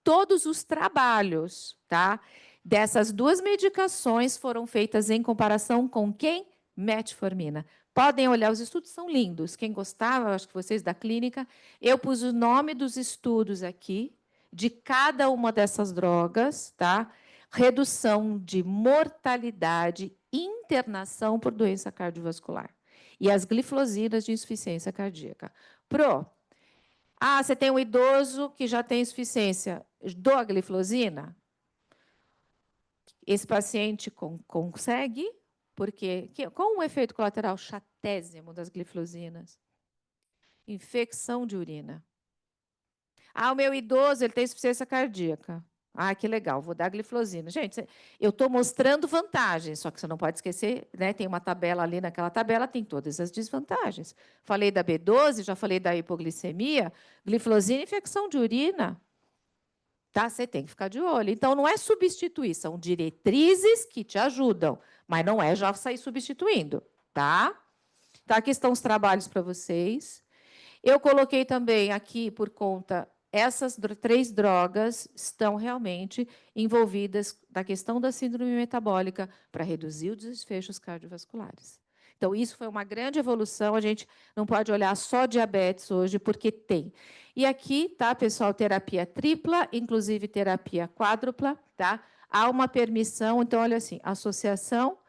Todos os trabalhos, tá, dessas duas medicações foram feitas em comparação com quem? Metformina. Podem olhar, os estudos são lindos. Quem gostava, acho que vocês da clínica, eu pus o nome dos estudos aqui, de cada uma dessas drogas, tá? Redução de mortalidade, internação por doença cardiovascular. E as glifosinas de insuficiência cardíaca. Você tem um idoso que já tem insuficiência. Dou a glifosina? Esse paciente consegue? Porque qual o efeito colateral chatésimo das glifosinas? Infecção de urina. Ah, o meu idoso, ele tem insuficiência cardíaca. Ah, que legal, vou dar gliflozina. Gente, eu estou mostrando vantagens, só que você não pode esquecer, né? Tem uma tabela ali, naquela tabela tem todas as desvantagens. Falei da B12, já falei da hipoglicemia, gliflozina e infecção de urina. Tá? Você tem que ficar de olho. Então, não é substituir, são diretrizes que te ajudam, mas não é já sair substituindo, tá? Tá, aqui estão os trabalhos para vocês. Eu coloquei também aqui por conta, essas 3 drogas estão realmente envolvidas na questão da síndrome metabólica para reduzir os desfechos cardiovasculares. Então, isso foi uma grande evolução. A gente não pode olhar só diabetes hoje, porque tem. E aqui, tá, pessoal, terapia tripla, inclusive terapia quádrupla, tá? Há uma permissão, então, olha assim, associação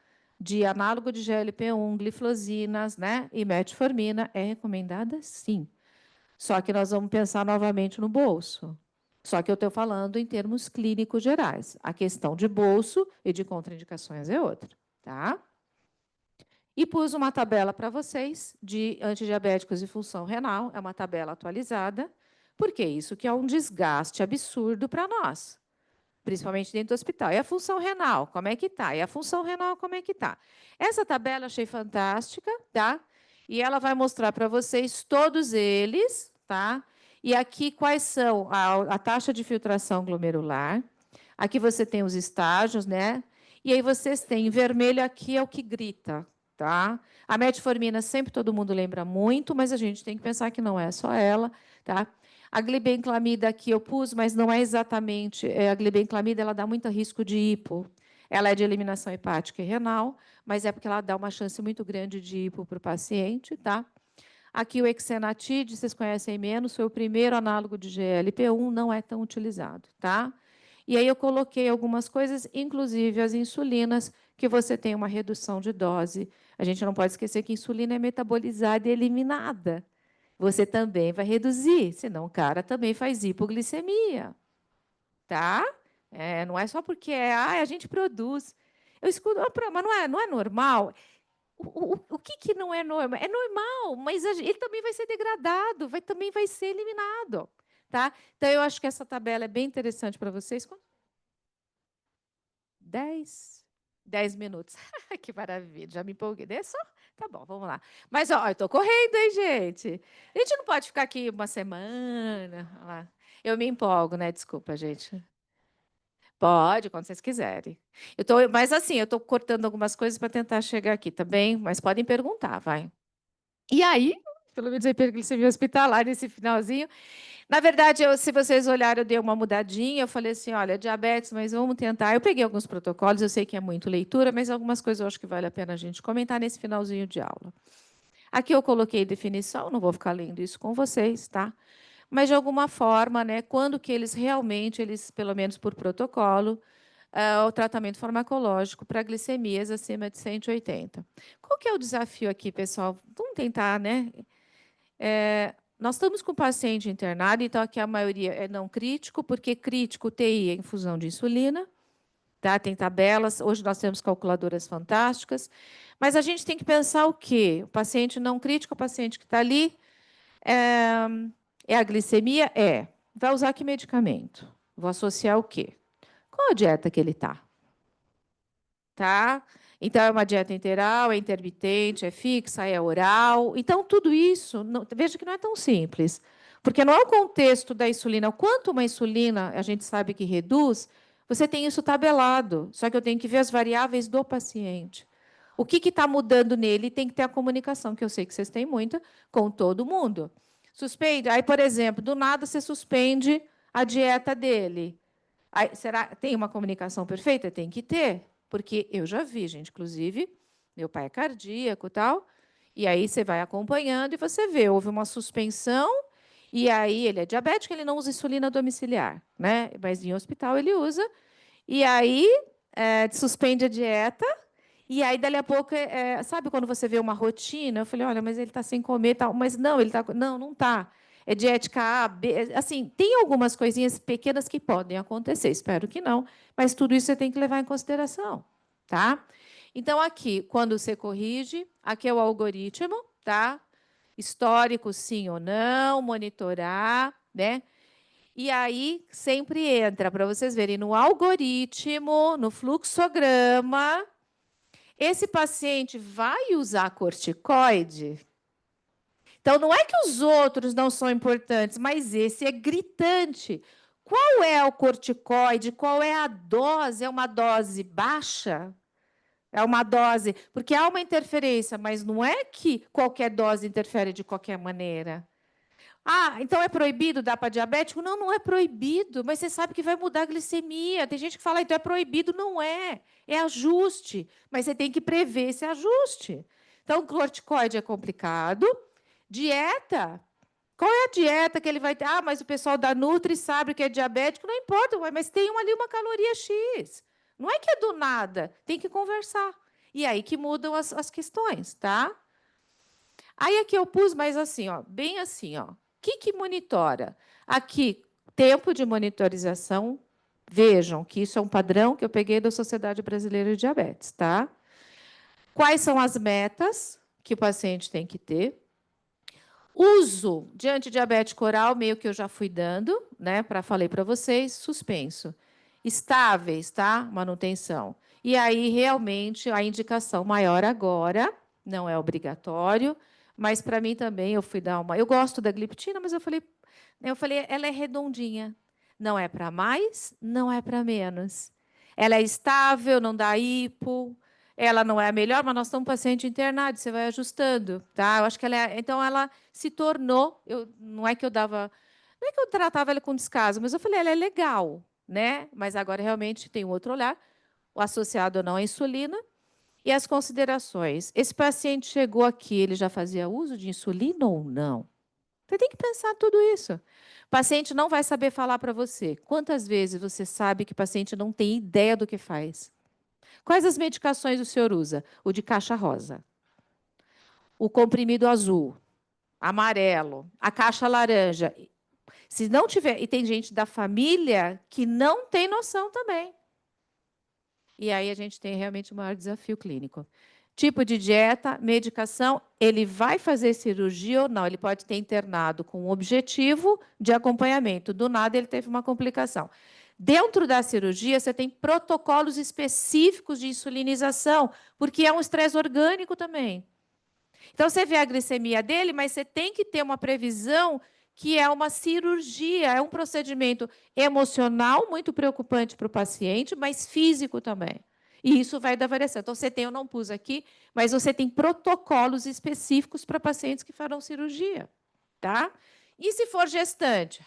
de análogo de GLP-1, gliflosinas, né, e metformina é recomendada, sim. Só que nós vamos pensar novamente no bolso. Só que eu estou falando em termos clínicos gerais. A questão de bolso e de contraindicações é outra, tá? E pus uma tabela para vocês de antidiabéticos e função renal, é uma tabela atualizada, porque isso que é um desgaste absurdo para nós, principalmente dentro do hospital. E a função renal, como é que está? E a função renal, como é que está? Essa tabela eu achei fantástica, tá? E ela vai mostrar para vocês todos eles, tá? E aqui quais são a taxa de filtração glomerular. Aqui você tem os estágios, né? E aí vocês têm, em vermelho aqui é o que grita, tá? A metformina sempre todo mundo lembra muito, mas a gente tem que pensar que não é só ela, tá? A glibenclamida aqui eu pus, mas não é exatamente. A glibenclamida ela dá muito risco de hipo. Ela é de eliminação hepática e renal, mas é porque ela dá uma chance muito grande de hipo para o paciente, tá? Aqui o exenatide, vocês conhecem menos, foi o primeiro análogo de GLP-1, não é tão utilizado, tá? E aí eu coloquei algumas coisas, inclusive as insulinas, que você tem uma redução de dose. A gente não pode esquecer que a insulina é metabolizada e eliminada. Você também vai reduzir, senão o cara também faz hipoglicemia, tá? Não é só porque a gente produz. Eu escuto, mas não é normal? O que não é normal? É normal, mas ele também vai ser degradado, também vai ser eliminado, tá? Então, eu acho que essa tabela é bem interessante para vocês. 10 minutos. Que maravilha, já me empolguei. É só? Tá bom, vamos lá. Mas, ó, eu estou correndo, hein, gente? A gente não pode ficar aqui uma semana. Olha lá. Eu me empolgo, né? Desculpa, gente. Pode, quando vocês quiserem. Mas assim, eu estou cortando algumas coisas para tentar chegar aqui, tá bem? Mas podem perguntar, vai. E aí, pelo menos a hiperglicemia hospitalar nesse finalzinho. Na verdade, se vocês olharem, eu dei uma mudadinha. Eu falei assim: olha, diabetes, mas vamos tentar. Eu peguei alguns protocolos, eu sei que é muito leitura, mas algumas coisas eu acho que vale a pena a gente comentar nesse finalzinho de aula. Aqui eu coloquei definição, não vou ficar lendo isso com vocês, tá? Mas de alguma forma, né, quando que eles, pelo menos por protocolo, o tratamento farmacológico para glicemias acima de 180. Qual que é o desafio aqui, pessoal? Vamos tentar, né? Nós estamos com o paciente internado, então aqui a maioria é não crítico, porque crítico TI é infusão de insulina, tá? Tem tabelas, hoje nós temos calculadoras fantásticas, mas a gente tem que pensar o quê? O paciente não crítico, o paciente que está ali, é a glicemia? É. Vai usar que medicamento? Vou associar o quê? Qual a dieta que ele está? Tá? Então, é uma dieta integral, é intermitente, é fixa, é oral. Então, tudo isso, veja que não é tão simples. Porque não é o contexto da insulina. O quanto uma insulina a gente sabe que reduz, você tem isso tabelado. Só que eu tenho que ver as variáveis do paciente. O que está mudando nele? Tem que ter a comunicação, que eu sei que vocês têm muita, com todo mundo. Suspende. Aí, por exemplo, do nada você suspende a dieta dele. Aí, tem uma comunicação perfeita? Tem que ter, porque eu já vi, gente, inclusive, meu pai é cardíaco e tal, e aí você vai acompanhando e você vê, houve uma suspensão, e aí ele é diabético, ele não usa insulina domiciliar, né? Mas em hospital ele usa, e aí suspende a dieta, e aí, dali a pouco, sabe quando você vê uma rotina? Eu falei, olha, mas ele está sem comer, tal. Mas não, ele está. Não está. É diética A, B. Assim, tem algumas coisinhas pequenas que podem acontecer, espero que não, mas tudo isso você tem que levar em consideração, tá? Então, aqui, quando você corrige, aqui é o algoritmo, tá? Histórico, sim ou não, monitorar, né? E aí sempre entra, para vocês verem, no algoritmo, no fluxograma, esse paciente vai usar corticoide? Então, não é que os outros não são importantes, mas esse é gritante. Qual é o corticoide? Qual é a dose? É uma dose baixa? É uma dose. Porque há uma interferência, mas não é que qualquer dose interfere de qualquer maneira. Ah, então é proibido dar para diabético? Não, não é proibido, mas você sabe que vai mudar a glicemia. Tem gente que fala, então é proibido. Não é. É ajuste, mas você tem que prever esse ajuste. Então, corticoide é complicado. Dieta. Qual é a dieta que ele vai ter? Ah, mas o pessoal da Nutri sabe que é diabético. Não importa, mas tem ali uma caloria X. Não é que é do nada. Tem que conversar. E aí que mudam as questões, tá? Aí aqui eu pus mais assim, ó, bem assim, ó. O que monitora? Aqui, tempo de monitorização. Vejam que isso é um padrão que eu peguei da Sociedade Brasileira de Diabetes, tá? Quais são as metas que o paciente tem que ter? Uso de antidiabético oral, meio que eu já fui dando, né? Falei para vocês, suspenso. Estáveis, tá? Manutenção. E aí, realmente, a indicação maior agora, não é obrigatório, mas para mim também eu fui dar uma. Eu gosto da gliptina, mas eu falei, ela é redondinha. Não é para mais, não é para menos. Ela é estável, não dá hipo, ela não é a melhor, mas nós estamos com paciente internado, você vai ajustando, tá? Eu acho que ela é, então ela se tornou, não é que eu dava, não é que eu tratava ela com descaso, mas eu falei, ela é legal, né? Mas agora realmente tem um outro olhar, o associado ou não à insulina. E as considerações. Esse paciente chegou aqui, ele já fazia uso de insulina ou não? Você tem que pensar tudo isso. O paciente não vai saber falar para você. Quantas vezes você sabe que o paciente não tem ideia do que faz? Quais as medicações o senhor usa? O de caixa rosa, o comprimido azul, amarelo, a caixa laranja. Se não tiver, e tem gente da família que não tem noção também. E aí a gente tem realmente o maior desafio clínico. Tipo de dieta, medicação, ele vai fazer cirurgia ou não? Ele pode ter internado com um objetivo de acompanhamento. Do nada ele teve uma complicação. Dentro da cirurgia, você tem protocolos específicos de insulinização, porque é um estresse orgânico também. Então, você vê a glicemia dele, mas você tem que ter uma previsão que é uma cirurgia, é um procedimento emocional muito preocupante para o paciente, mas físico também. E isso vai dar variação. Então, você tem, eu não pus aqui, mas você tem protocolos específicos para pacientes que farão cirurgia, tá? E se for gestante?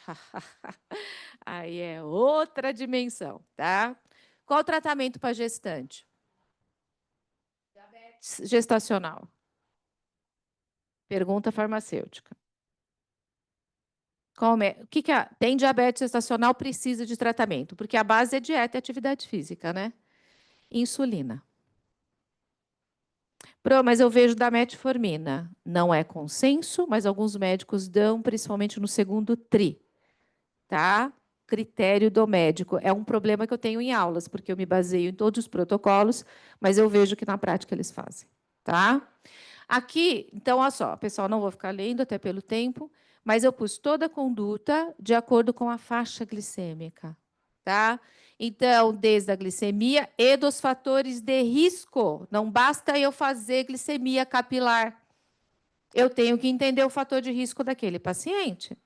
Aí é outra dimensão, tá? Qual o tratamento para gestante? Diabetes gestacional. Pergunta farmacêutica. O que tem diabetes gestacional, precisa de tratamento, porque a base é dieta e atividade física, né? Insulina. Mas eu vejo da metformina. Não é consenso, mas alguns médicos dão, principalmente no segundo tri, tá? Critério do médico. É um problema que eu tenho em aulas, porque eu me baseio em todos os protocolos, mas eu vejo que na prática eles fazem, tá? Aqui, então, olha só, pessoal, não vou ficar lendo até pelo tempo, mas eu pus toda a conduta de acordo com a faixa glicêmica, tá? Então, desde a glicemia e dos fatores de risco. Não basta eu fazer glicemia capilar. Eu tenho que entender o fator de risco daquele paciente.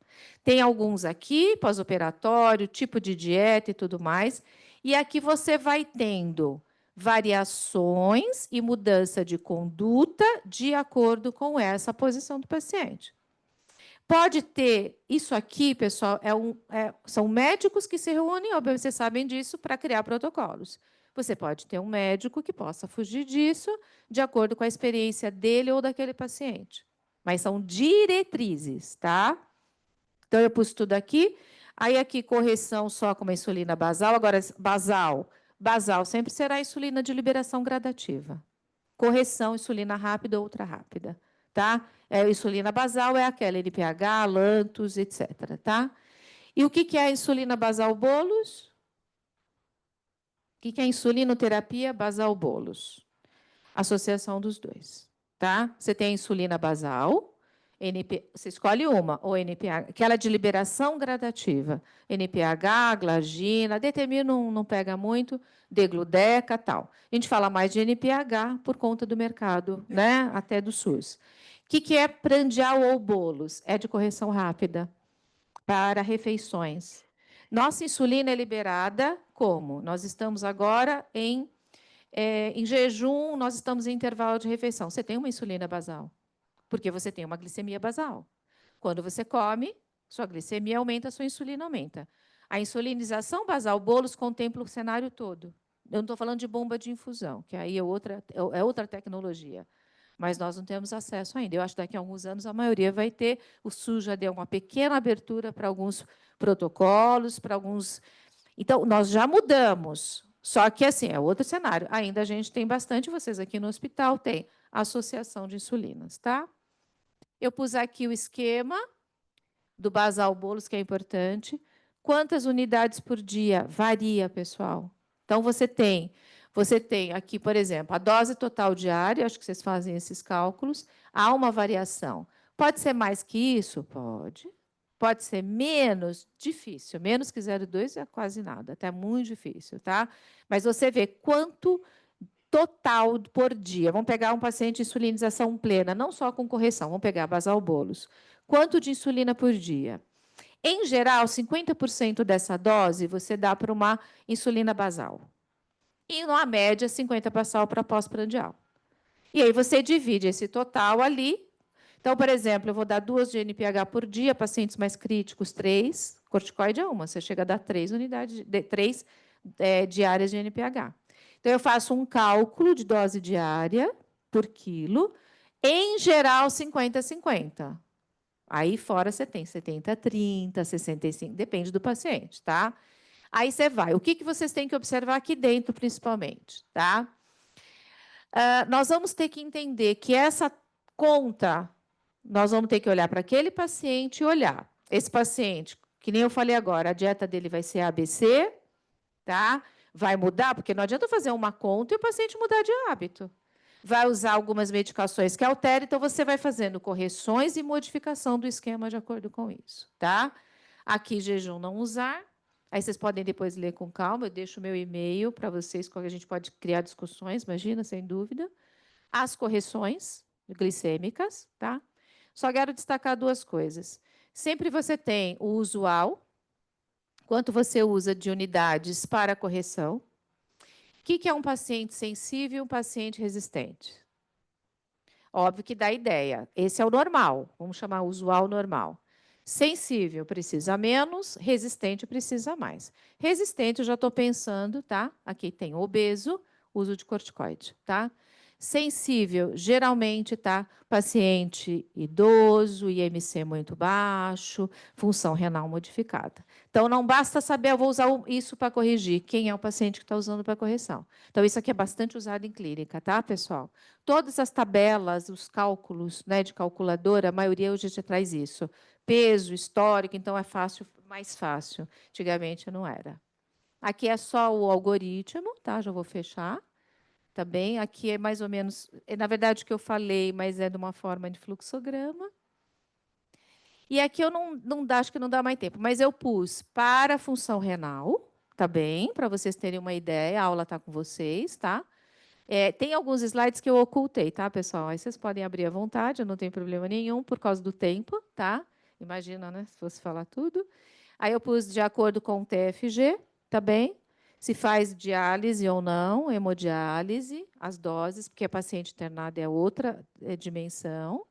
Tem alguns aqui, pós-operatório, tipo de dieta e tudo mais. E aqui você vai tendo variações e mudança de conduta de acordo com essa posição do paciente. Pode ter, isso aqui, pessoal, são médicos que se reúnem, obviamente vocês sabem disso, para criar protocolos. Você pode ter um médico que possa fugir disso, de acordo com a experiência dele ou daquele paciente. Mas são diretrizes, tá? Então, eu pus tudo aqui. Aí, aqui, correção só com uma insulina basal. Agora, basal sempre será insulina de liberação gradativa. Correção, insulina rápida ou ultra rápida, tá? Insulina basal é aquela NPH, Lantus, etc, tá? E o que é a insulina basal bolos? O que é a insulinoterapia basal bolos? Associação dos dois, tá? Você tem a insulina basal Você escolhe uma, ou NPH, aquela de liberação gradativa. NPH, glargina, DTMI não pega muito, degludeca, tal. A gente fala mais de NPH por conta do mercado, né? Até do SUS. O que é prandial ou bolos? É de correção rápida para refeições. Nossa insulina é liberada como? Nós estamos agora em jejum, nós estamos em intervalo de refeição. Você tem uma insulina basal, porque você tem uma glicemia basal. Quando você come, sua glicemia aumenta, sua insulina aumenta. A insulinização basal, bolos, contempla o cenário todo. Eu não estou falando de bomba de infusão, que aí é outra tecnologia. Mas nós não temos acesso ainda. Eu acho que daqui a alguns anos a maioria vai ter. O SUS já deu uma pequena abertura para alguns protocolos, para alguns. Então, nós já mudamos. Só que, assim, é outro cenário. Ainda a gente tem bastante, vocês aqui no hospital têm associação de insulinas, tá? Eu pus aqui o esquema do basal bolos, que é importante. Quantas unidades por dia? Varia, pessoal. Então, você tem aqui, por exemplo, a dose total diária, acho que vocês fazem esses cálculos, há uma variação. Pode ser mais que isso? Pode. Pode ser menos? Difícil. Menos que 0,2 é quase nada, até muito difícil, tá? Mas você vê quanto total por dia. Vamos pegar um paciente de insulinização plena, não só com correção, vamos pegar basal bolos. Quanto de insulina por dia? Em geral, 50% dessa dose você dá para uma insulina basal. E, numa média, 50% basal para pós-prandial. E aí você divide esse total ali. Então, por exemplo, eu vou dar 2 de NPH por dia, pacientes mais críticos, 3. Corticoide é uma, você chega a dar 3 unidades, 3 diárias de NPH. Então, eu faço um cálculo de dose diária por quilo, em geral, 50-50. Aí fora você tem 70-30, 65, depende do paciente, tá? Aí você vai. O que vocês têm que observar aqui dentro, principalmente, tá? Nós vamos ter que entender que essa conta, nós vamos ter que olhar para aquele paciente e olhar. Esse paciente, que nem eu falei agora, a dieta dele vai ser ABC, tá? Vai mudar, porque não adianta fazer uma conta e o paciente mudar de hábito. Vai usar algumas medicações que alteram, então você vai fazendo correções e modificação do esquema de acordo com isso, tá? Aqui, jejum não usar. Aí vocês podem depois ler com calma, eu deixo o meu e-mail para vocês, que a gente pode criar discussões, imagina, sem dúvida. As correções glicêmicas, tá? Só quero destacar 2 coisas. Sempre você tem o usual, quanto você usa de unidades para correção. O que é um paciente sensível e um paciente resistente? Óbvio que dá ideia. Esse é o normal, vamos chamar o usual normal. Sensível precisa menos, resistente precisa mais. Resistente, eu já estou pensando, tá? Aqui tem obeso, uso de corticoide, tá? Sensível, geralmente, tá? Paciente idoso, IMC muito baixo, função renal modificada. Então, não basta saber, eu vou usar isso para corrigir. Quem é o paciente que está usando para correção? Então, isso aqui é bastante usado em clínica, tá, pessoal? Todas as tabelas, os cálculos, né, de calculadora, a maioria hoje já traz isso. Peso, histórico, então é fácil, mais fácil. Antigamente não era. Aqui é só o algoritmo, tá? Já vou fechar. Tá bem? Aqui é mais ou menos, na verdade, o que eu falei, mas é de uma forma de fluxograma. E aqui eu não dá, acho que não dá mais tempo, mas eu pus para a função renal, tá bem? Para vocês terem uma ideia, a aula está com vocês, tá? Tem alguns slides que eu ocultei, tá, pessoal? Aí vocês podem abrir à vontade, eu não tenho problema nenhum, por causa do tempo, tá? Imagina, né, se fosse falar tudo. Aí eu pus de acordo com o TFG, tá bem? Se faz diálise ou não, hemodiálise, as doses, porque a paciente internada é outra dimensão.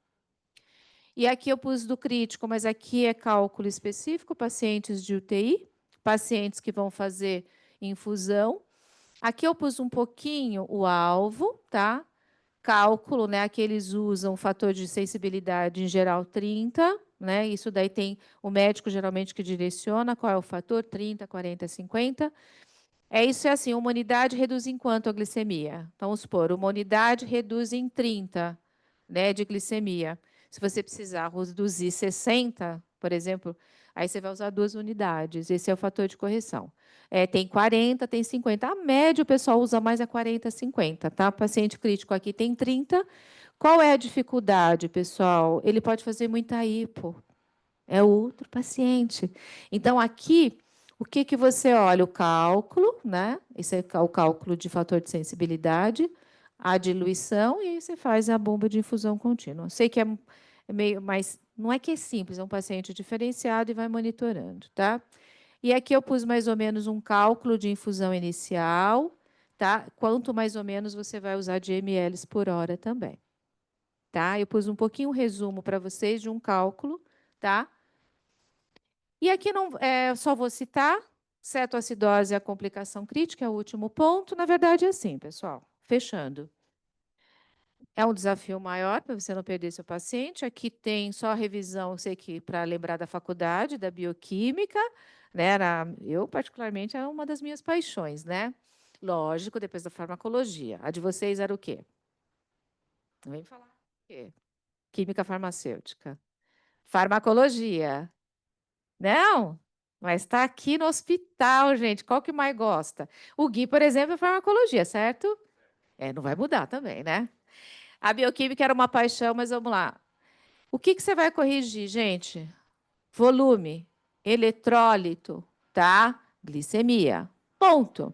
E aqui eu pus do crítico, mas aqui é cálculo específico, pacientes de UTI, pacientes que vão fazer infusão. Aqui eu pus um pouquinho o alvo, tá? Cálculo, né? Aqui eles usam o fator de sensibilidade em geral 30, né? Isso daí tem o médico geralmente que direciona qual é o fator, 30, 40, 50. Isso é assim, uma unidade reduz em quanto a glicemia? Então, vamos supor, uma unidade reduz em 30, né, de glicemia. Se você precisar reduzir 60, por exemplo, aí você vai usar 2 unidades. Esse é o fator de correção. Tem 40, tem 50. A média o pessoal usa mais a 40, 50, tá? Paciente crítico aqui tem 30. Qual é a dificuldade, pessoal? Ele pode fazer muita hipo. É outro paciente. Então, aqui, o que que você olha? O cálculo, né? Esse é o cálculo de fator de sensibilidade, a diluição, e aí você faz a bomba de infusão contínua. Sei que é meio, mas não é que é simples, é um paciente diferenciado e vai monitorando, tá? E aqui eu pus mais ou menos um cálculo de infusão inicial, tá? Quanto mais ou menos você vai usar de ml por hora também, tá? Eu pus um pouquinho um resumo para vocês de um cálculo, tá? E aqui não, só vou citar, cetoacidose é a complicação crítica, é o último ponto. Na verdade, é assim, pessoal, fechando. É um desafio maior para você não perder seu paciente. Aqui tem só a revisão, sei que para lembrar da faculdade, da bioquímica, né? Eu, particularmente, é uma das minhas paixões, né? Lógico, depois da farmacologia. A de vocês era o quê? Não vem falar. O quê? Química farmacêutica. Farmacologia. Não, mas está aqui no hospital, gente. Qual que mais gosta? O Gui, por exemplo, é farmacologia, certo? Não vai mudar também, né? A bioquímica era uma paixão, mas vamos lá. O que que você vai corrigir, gente? Volume, eletrólito, tá? Glicemia. Ponto.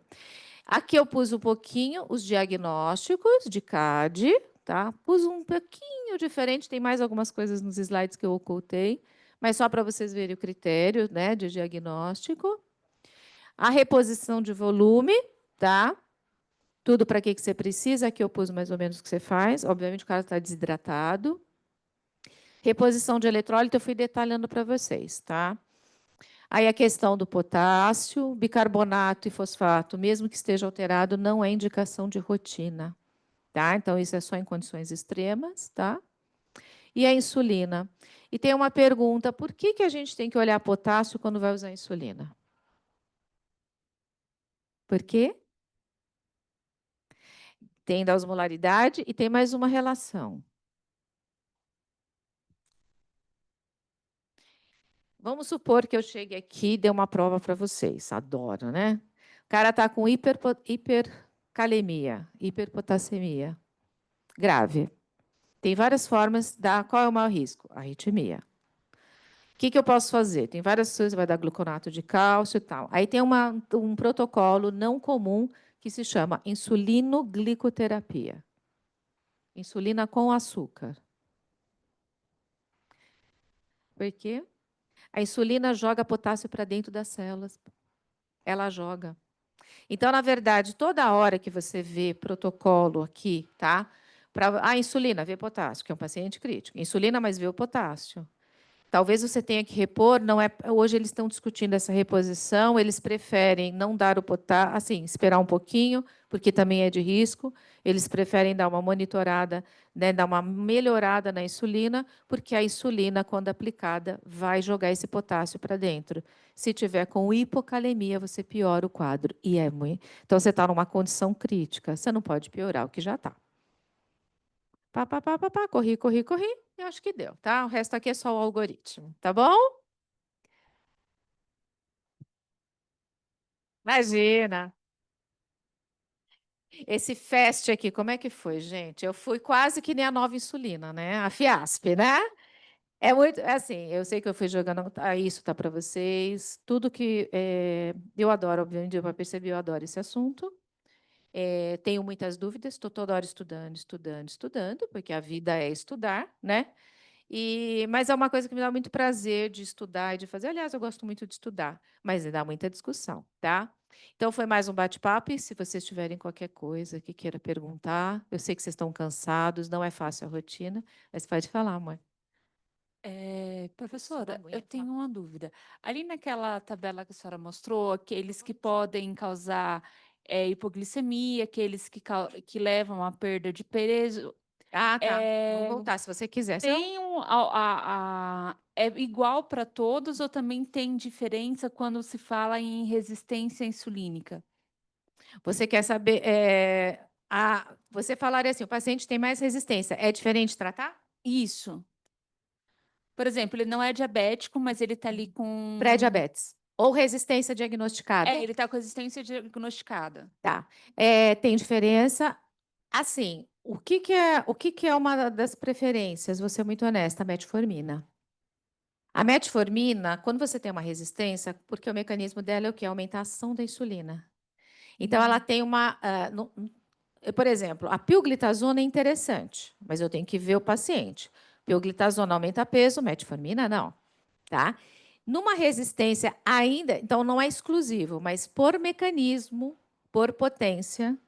Aqui eu pus um pouquinho os diagnósticos de CAD, tá? Pus um pouquinho diferente, tem mais algumas coisas nos slides que eu ocultei, mas só para vocês verem o critério, né, de diagnóstico. A reposição de volume, tá? Tudo para que você precisa, aqui eu pus mais ou menos o que você faz. Obviamente o cara está desidratado. Reposição de eletrólito eu fui detalhando para vocês, tá? Aí a questão do potássio, bicarbonato e fosfato, mesmo que esteja alterado, não é indicação de rotina, tá? Então isso é só em condições extremas, tá? E a insulina. E tem uma pergunta, por que que a gente tem que olhar potássio quando vai usar insulina? Por quê? Tem da osmolaridade e tem mais uma relação. Vamos supor que eu chegue aqui e dê uma prova para vocês. Adoro, né? O cara está com hipercalemia, hiperpotassemia grave. Tem várias formas. Qual é o maior risco? Arritmia. O que que eu posso fazer? Tem várias coisas, vai dar gluconato de cálcio e tal. Aí tem um protocolo não comum que se chama insulinoglicoterapia. Insulina com açúcar. Por quê? A insulina joga potássio para dentro das células. Ela joga. Então, na verdade, toda hora que você vê protocolo aqui, tá? Para a insulina, vê potássio, que é um paciente crítico. Insulina, mas vê o potássio. Talvez você tenha que repor, não é. Hoje eles estão discutindo essa reposição, eles preferem não dar o potássio, assim, esperar um pouquinho, porque também é de risco. Eles preferem dar uma monitorada, né, dar uma melhorada na insulina, porque a insulina, quando aplicada, vai jogar esse potássio para dentro. Se tiver com hipocalemia, você piora o quadro. E é muito. Então, você está numa condição crítica, você não pode piorar o que já está. Pá, pá, pá, pá, pá, corri, corri, corri. Eu acho que deu, tá? O resto aqui é só o algoritmo, tá bom? Imagina. Esse fast aqui, como é que foi, gente? Eu fui quase que nem a nova insulina, né? A Fiasp, né? É muito, assim, eu sei que eu fui jogando, isso tá para vocês. Tudo que eu adoro, obviamente, eu percebi, eu adoro esse assunto. Tenho muitas dúvidas, estou toda hora estudando, estudando, estudando, porque a vida é estudar, né? Mas é uma coisa que me dá muito prazer de estudar e de fazer. Aliás, eu gosto muito de estudar, mas dá muita discussão, tá? Então, foi mais um bate-papo. E se vocês tiverem qualquer coisa que queira perguntar, eu sei que vocês estão cansados, não é fácil a rotina, mas pode falar, mãe. Professora, eu Aguinha, tá? tenho uma dúvida. Ali naquela tabela que a senhora mostrou, aqueles que podem causar hipoglicemia, aqueles que levam à perda de peso, Ah, tá. Vamos é, voltar, se você quiser. Senão, tem é igual para todos ou também tem diferença quando se fala em resistência insulínica? você quer saber. Você falaria assim: o paciente tem mais resistência. É diferente tratar? Isso. Por exemplo, ele não é diabético, mas ele está ali com. Pré-diabetes. Ou resistência diagnosticada? Ele está com resistência diagnosticada. Tá. Tem diferença. Assim, o que que é uma das preferências? Vou ser muito honesta, a metformina. A metformina, quando você tem uma resistência, porque o mecanismo dela é o quê? Aumentar a ação da insulina. Então, ela tem uma... por exemplo, a pioglitazona é interessante, mas eu tenho que ver o paciente. Pioglitazona aumenta peso, metformina não, tá? Numa resistência ainda, então não é exclusivo, mas por mecanismo, por potência,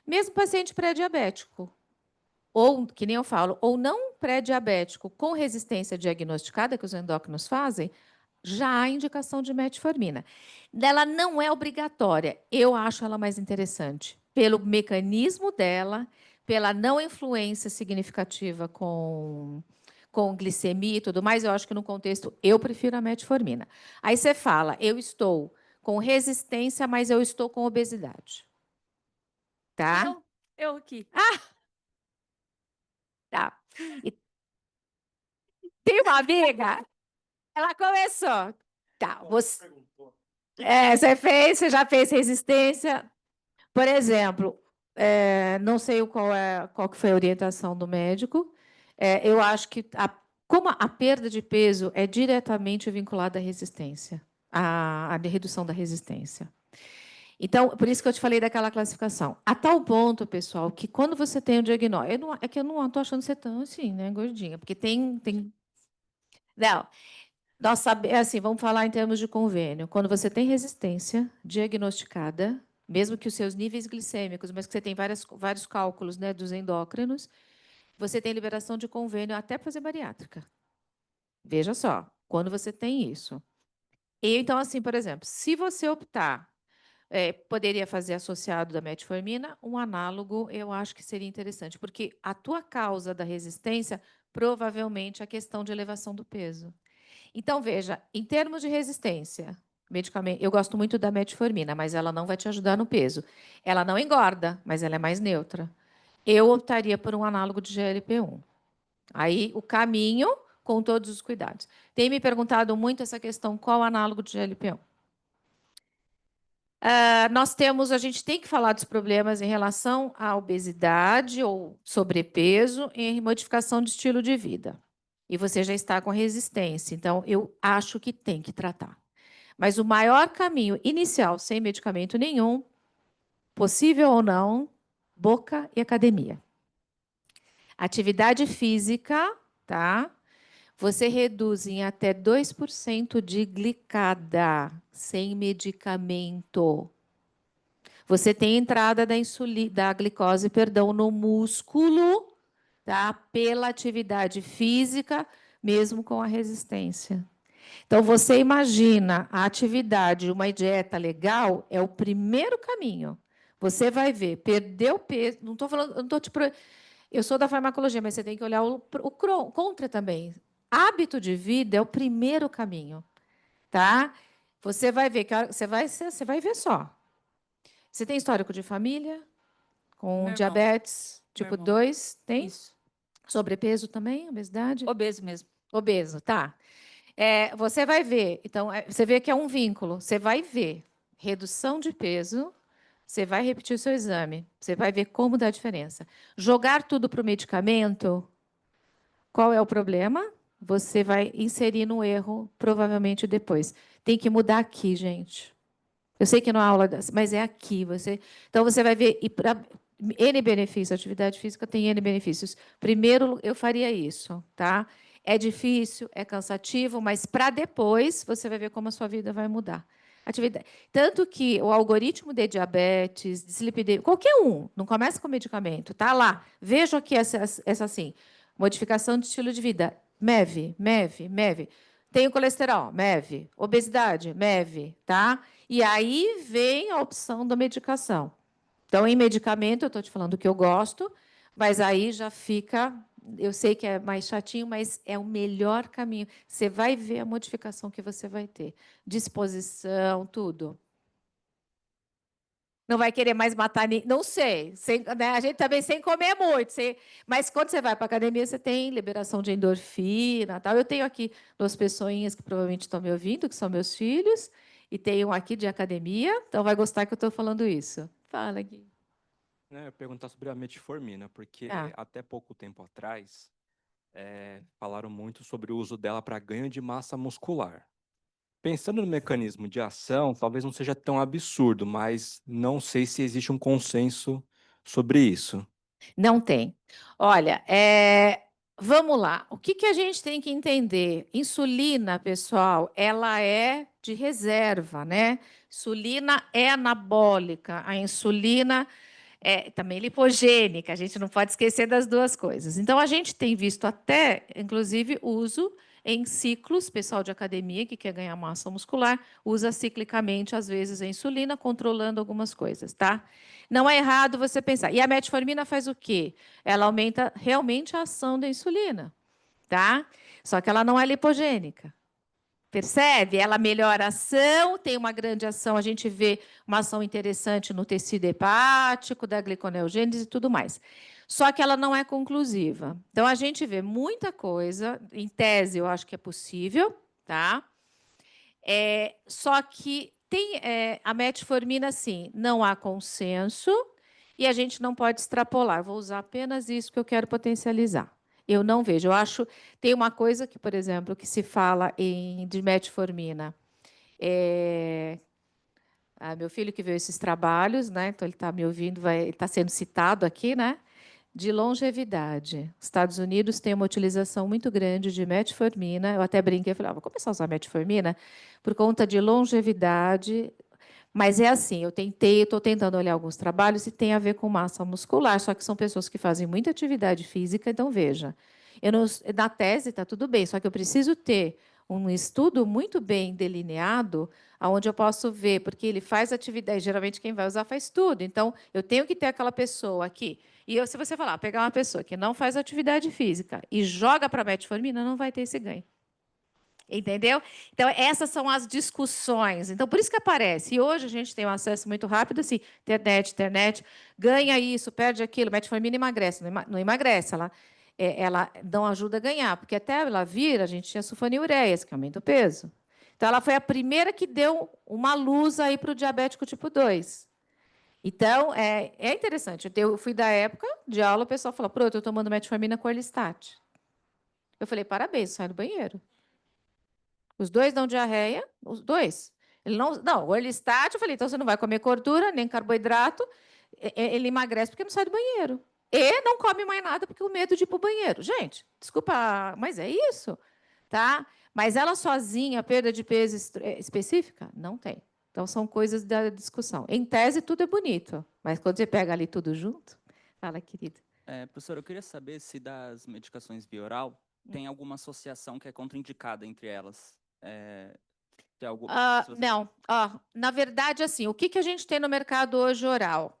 mesmo paciente pré-diabético, ou, que nem eu falo, ou não pré-diabético com resistência diagnosticada, que os endócrinos fazem, já há indicação de metformina. Ela não é obrigatória, eu acho ela mais interessante, pelo mecanismo dela, pela não influência significativa com glicemia e tudo mais, eu acho que no contexto eu prefiro a metformina. Aí você fala, eu estou com resistência, mas eu estou com obesidade. Tá? Eu aqui. Tá. E tem uma amiga, ela começou. Tá, você, você já fez resistência. Por exemplo, não sei qual que foi a orientação do médico. Eu acho que como a perda de peso é diretamente vinculada à resistência, à redução da resistência. Então, por isso que eu te falei daquela classificação. A tal ponto, pessoal, que quando você tem o diagnóstico, é que eu não estou achando você tão assim, né, gordinha, porque tem. Não, nós sabemos, assim, vamos falar em termos de convênio. Quando você tem resistência diagnosticada, mesmo que os seus níveis glicêmicos, mas que você tem vários cálculos, né, dos endócrinos, você tem liberação de convênio até para fazer bariátrica. Veja só, quando você tem isso. E, então, assim, por exemplo, se você optar, poderia fazer associado da metformina, um análogo, eu acho que seria interessante, porque a tua causa da resistência provavelmente é a questão de elevação do peso. Então, veja, em termos de resistência, medicamento, eu gosto muito da metformina, mas ela não vai te ajudar no peso. Ela não engorda, mas ela é mais neutra. Eu optaria por um análogo de GLP-1. Aí, o caminho com todos os cuidados. Tem me perguntado muito essa questão, qual análogo de GLP-1? A gente tem que falar dos problemas em relação à obesidade ou sobrepeso e modificação de estilo de vida. E você já está com resistência, então eu acho que tem que tratar. Mas o maior caminho inicial, sem medicamento nenhum, possível ou não, boca e academia. Atividade física, tá? Você reduz em até 2% de glicada sem medicamento. Você tem entrada da glicose, perdão, no músculo, tá? Pela atividade física, mesmo com a resistência. Então, você imagina a atividade, uma dieta legal, é o primeiro caminho. Você vai ver, perdeu peso. Não estou falando, não tô eu sou da farmacologia, mas você tem que olhar o contra também. Hábito de vida é o primeiro caminho, tá? Você vai ver que você vai ver só. Você tem histórico de família com Meu irmão. diabetes Meu tipo irmão. 2? Tem? Isso. Sobrepeso também? Obesidade? Obeso mesmo. Obeso, tá. Você vai ver, então, você vê que é um vínculo. Você vai ver redução de peso, você vai repetir o seu exame, você vai ver como dá diferença. Jogar tudo para o medicamento, qual é o problema? Você vai inserir no erro, provavelmente depois. Tem que mudar aqui, gente. Eu sei que não há aula, mas é aqui. Então, você vai ver, e para N benefícios, a atividade física tem N benefícios. Primeiro, eu faria isso, tá? É difícil, é cansativo, mas para depois você vai ver como a sua vida vai mudar. Atividade. Tanto que o algoritmo de diabetes, dislipidemia, qualquer um, não começa com medicamento, tá lá. Veja aqui essa assim, modificação de estilo de vida. MEV, MEV, MEV. Tem o colesterol, MEV. Obesidade, MEV, tá? E aí vem a opção da medicação. Então, em medicamento, eu estou te falando que eu gosto, mas aí já fica. Eu sei que é mais chatinho, mas é o melhor caminho. Você vai ver a modificação que você vai ter. Disposição, tudo. Não vai querer mais matar ninguém. Não sei. Né, a gente também sem comer muito. Mas quando você vai para a academia, você tem liberação de endorfina. Tal. Eu tenho aqui duas pessoinhas que provavelmente estão me ouvindo, que são meus filhos, e tenho um aqui de academia, então vai gostar que eu estou falando isso. Fala, Gui. Eu ia perguntar sobre a metformina, porque Ah. até pouco tempo atrás falaram muito sobre o uso dela para ganho de massa muscular. Pensando no mecanismo de ação, talvez não seja tão absurdo, mas não sei se existe um consenso sobre isso. Não tem. Olha, vamos lá. O que a gente tem que entender? Insulina, pessoal, ela é de reserva, né? Insulina é anabólica. A insulina é também lipogênica. A gente não pode esquecer das duas coisas. Então, a gente tem visto até, inclusive, uso em ciclos, pessoal de academia que quer ganhar massa muscular, usa ciclicamente, às vezes, a insulina, controlando algumas coisas, tá? Não é errado você pensar. E a metformina faz o quê? Ela aumenta realmente a ação da insulina, tá? Só que ela não é lipogênica. Percebe? Ela melhora a ação, tem uma grande ação, a gente vê uma ação interessante no tecido hepático, da gliconeogênese e tudo mais. Só que ela não é conclusiva. Então, a gente vê muita coisa, em tese eu acho que é possível, tá? Só que tem a metformina, sim, não há consenso e a gente não pode extrapolar. Vou usar apenas isso que eu quero potencializar. Eu não vejo. Eu acho tem uma coisa que, por exemplo, que se fala de metformina. Meu filho que viu esses trabalhos, né? Então ele está me ouvindo, ele está sendo citado aqui, né? De longevidade. Os Estados Unidos têm uma utilização muito grande de metformina. Eu até brinquei, falei, vou começar a usar metformina por conta de longevidade. Mas é assim, eu estou tentando olhar alguns trabalhos e tem a ver com massa muscular, só que são pessoas que fazem muita atividade física, então veja, na tese está tudo bem, só que eu preciso ter um estudo muito bem delineado, onde eu posso ver, porque ele faz atividade, geralmente quem vai usar faz tudo, então eu tenho que ter aquela pessoa aqui. Se você pegar uma pessoa que não faz atividade física e joga para a metformina, não vai ter esse ganho. Entendeu? Então, essas são as discussões. Então, por isso que aparece. E hoje a gente tem um acesso muito rápido, assim, internet, ganha isso, perde aquilo, metformina emagrece. Não emagrece, ela não ajuda a ganhar, porque até ela vir, a gente tinha sulfonilureias, que aumenta o peso. Então, ela foi a primeira que deu uma luz aí para o diabético tipo 2. Então, é interessante. Eu fui da época de aula, o pessoal falou, pronto, eu estou tomando metformina com Orlistat. Eu falei, parabéns, sai do banheiro. Os dois dão diarreia, os dois. Ele não, o Orlistat, eu falei, então você não vai comer gordura, nem carboidrato, ele emagrece porque não sai do banheiro. E não come mais nada porque o medo de ir para o banheiro. Gente, desculpa, mas é isso, tá? Mas ela sozinha, perda de peso específica? Não tem. Então, são coisas da discussão. Em tese, tudo é bonito, mas quando você pega ali tudo junto, fala, querida. Professora, eu queria saber se das medicações via oral tem alguma associação que é contraindicada entre elas. Tem algo, Não. Na verdade, assim, o que a gente tem no mercado hoje oral?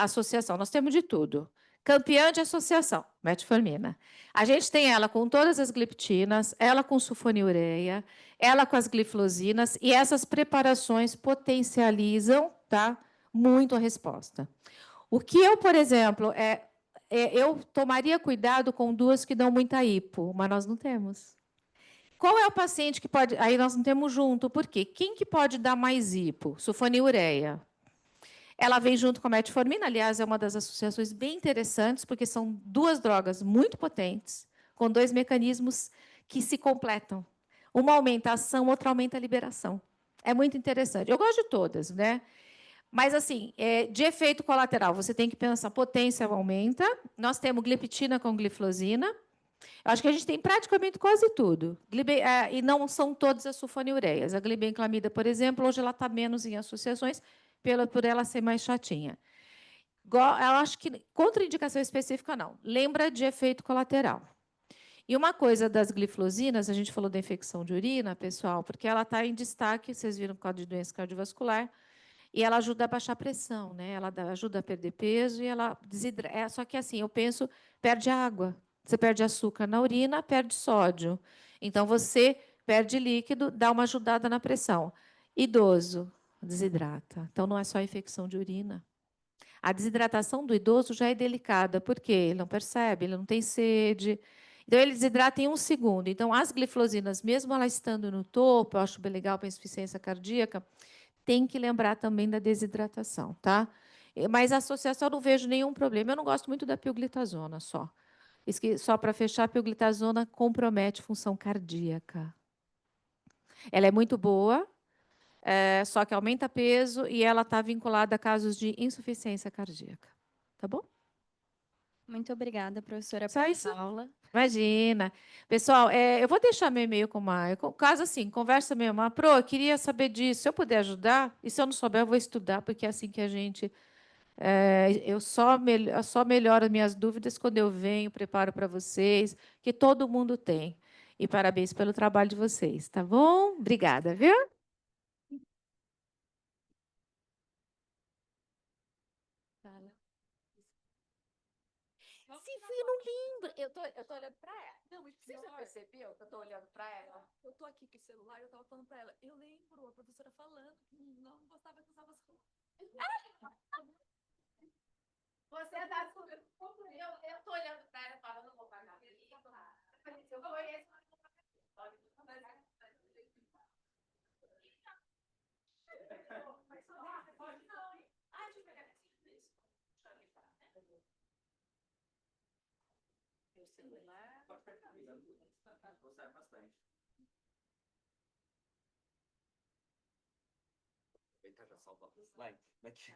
Associação, nós temos de tudo. Campeã de associação, metformina. A gente tem ela com todas as gliptinas, ela com sulfonilureia, ela com as gliflosinas, e essas preparações potencializam, tá, muito a resposta. O que eu, por exemplo, eu tomaria cuidado com duas que dão muita hipo, mas nós não temos. Qual é o paciente que pode... Aí nós não temos junto, por quê? Quem que pode dar mais hipo? Sulfonilureia. Ela vem junto com a metformina, aliás, é uma das associações bem interessantes, porque são duas drogas muito potentes, com dois mecanismos que se completam. Uma aumenta a ação, outra aumenta a liberação. É muito interessante. Eu gosto de todas, né? Mas, assim, de efeito colateral, você tem que pensar, potência aumenta, nós temos gliptina com gliflosina, eu acho que a gente tem praticamente quase tudo. E não são todas as sulfonilureias. A glibenclamida, por exemplo, hoje ela está menos em associações, por ela ser mais chatinha. Eu acho que contraindicação específica, não. Lembra de efeito colateral. E uma coisa das gliflosinas, a gente falou da infecção de urina, pessoal, porque ela está em destaque, vocês viram por causa de doença cardiovascular, e ela ajuda a baixar a pressão, né? Ela ajuda a perder peso e ela desidrata. Só que, assim, eu penso, perde água. Você perde açúcar na urina, perde sódio. Então, você perde líquido, dá uma ajudada na pressão. Idoso, desidrata. Então, não é só infecção de urina. A desidratação do idoso já é delicada, porque ele não percebe, ele não tem sede. Então, ele desidrata em 1 segundo. Então, as gliflosinas, mesmo ela estando no topo, eu acho bem legal para a insuficiência cardíaca, tem que lembrar também da desidratação, tá? Mas a associação eu não vejo nenhum problema. Eu não gosto muito da pioglitazona só. Só para fechar, a pioglitazona compromete função cardíaca. Ela é muito boa, só que aumenta peso e ela está vinculada a casos de insuficiência cardíaca. Tá bom? Muito obrigada, professora, Só pela isso? aula. Imagina. Pessoal, eu vou deixar meu e-mail com uma. Caso assim, conversa mesmo. Pro, eu queria saber disso. Se eu puder ajudar, e se eu não souber, eu vou estudar, porque é assim que a gente. Eu só melhoro minhas dúvidas quando eu venho, preparo para vocês, que todo mundo tem. E parabéns pelo trabalho de vocês, tá bom? Obrigada, viu? Se fui, eu não lembro. Eu tô olhando para ela. Não, mas Você já percebeu que eu tô olhando para ela? eu tô aqui com o celular, eu tava falando pra ela. Eu lembro a professora falando que não gostava que usava as roupas. Você está descobrindo. Eu tô olhando para ela e falando, não vou pagar. Eu conheço. Gostar bastante. Aproveitar já salva o slide. Daqui.